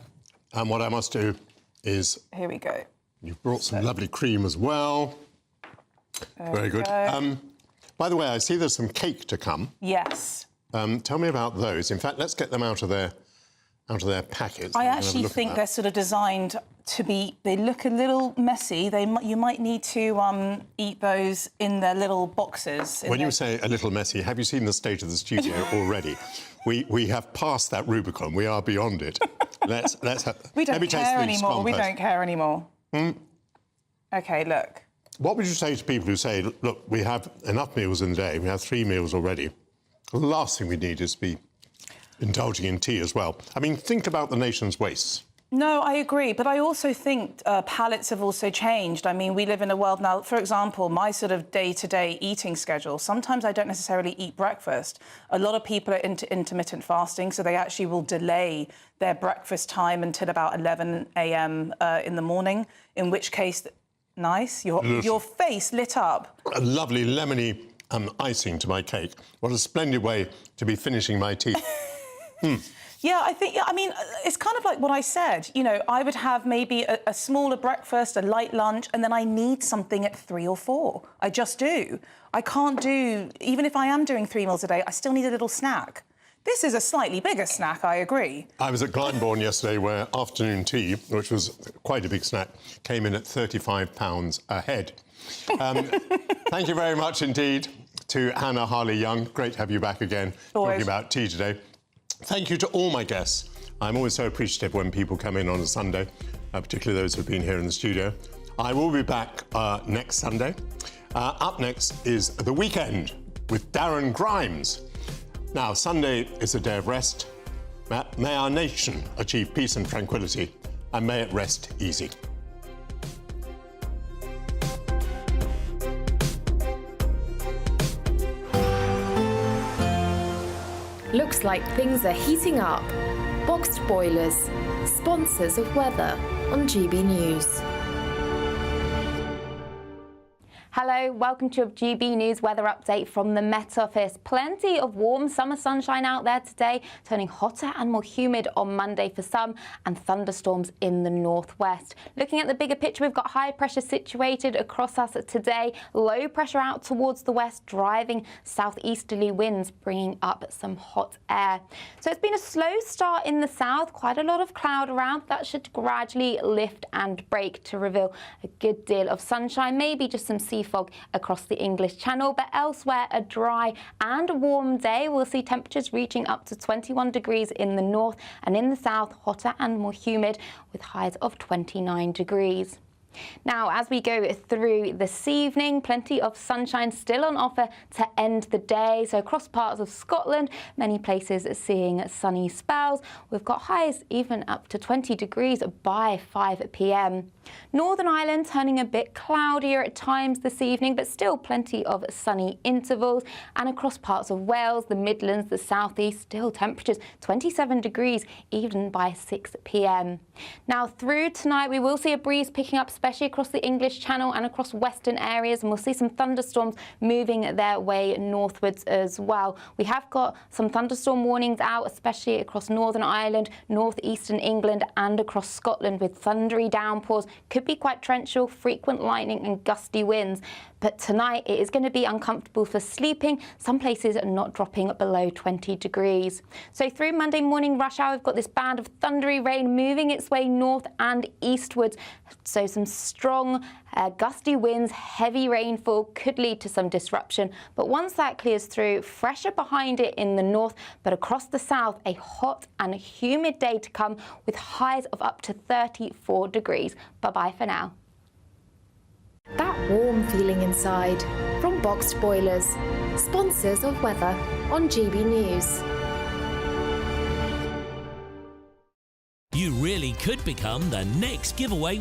And what I must do is... Here we go. You've brought some lovely cream as well. Very good. By the way, I see there's some cake to come. Yes. Tell me about those. In fact, let's get them out of their packets. I actually think they're sort of designed to be... They look a little messy. You might need to eat those in their little boxes. When you say a little messy, have you seen the state of the studio already? We have passed that Rubicon. We are beyond it. Let's have... We don't care anymore. We don't care anymore. OK, look. What would you say to people who say, look, we have enough meals in the day, we have 3 meals already. The last thing we need is to be indulging in tea as well. I mean, think about the nation's wastes. No, I agree. But I also think palates have also changed. I mean, we live in a world now, for example, my sort of day-to-day eating schedule, sometimes I don't necessarily eat breakfast. A lot of people are into intermittent fasting, so they actually will delay their breakfast time until about 11 a.m. In the morning, in which case, nice, your face lit up. A lovely lemony icing to my cake. What a splendid way to be finishing my tea. Yeah, I mean, it's kind of like what I said. You know, I would have maybe a smaller breakfast, a light lunch, and then I need something at 3 or 4. I just do. I can't do... Even if I am doing 3 meals a day, I still need a little snack. This is a slightly bigger snack, I agree. I was at Glyndebourne yesterday where afternoon tea, which was quite a big snack, came in at £35 a head. Thank you very much indeed to Hannah Harley-Young. Great to have you back again, talking about tea today. Thank you to all my guests. I'm always so appreciative when people come in on a Sunday, particularly those who've been here in the studio. I will be back next Sunday. Up next is The Weekend with Darren Grimes. Now, Sunday is a day of rest. May our nation achieve peace and tranquility, and may it rest easy. Looks like things are heating up. Boxed boilers, sponsors of weather on GB News. Hello, welcome to a GB News weather update from the Met Office. Plenty of warm summer sunshine out there today, turning hotter and more humid on Monday for some, and thunderstorms in the northwest. Looking at the bigger picture, we've got high pressure situated across us today, low pressure out towards the west, driving southeasterly winds, bringing up some hot air. So it's been a slow start in the south, quite a lot of cloud around. That should gradually lift and break to reveal a good deal of sunshine, maybe just some sea fog across the English Channel, but elsewhere a dry and warm day. We'll see temperatures reaching up to 21 degrees in the north, and in the south hotter and more humid with highs of 29 degrees. Now, as we go through this evening, plenty of sunshine still on offer to end the day. So across parts of Scotland, many places seeing sunny spells. We've got highs even up to 20 degrees by 5 p.m. Northern Ireland turning a bit cloudier at times this evening, but still plenty of sunny intervals. And across parts of Wales, the Midlands, the southeast, still temperatures 27 degrees even by 6 p.m. Now, through tonight, we will see a breeze picking up, especially across the English Channel and across western areas, and we'll see some thunderstorms moving their way northwards as well. We have got some thunderstorm warnings out, especially across Northern Ireland, northeastern England and across Scotland, with thundery downpours. Could be quite torrential, frequent lightning and gusty winds. But tonight it is going to be uncomfortable for sleeping. Some places are not dropping below 20 degrees. So through Monday morning rush hour, we've got this band of thundery rain moving its way north and eastwards. So some strong gusty winds, heavy rainfall could lead to some disruption. But once that clears through, fresher behind it in the north, but across the south, a hot and humid day to come with highs of up to 34 degrees. Bye-bye for now. That warm feeling inside from Boxed Boilers, sponsors of weather on GB News. You really could become the next giveaway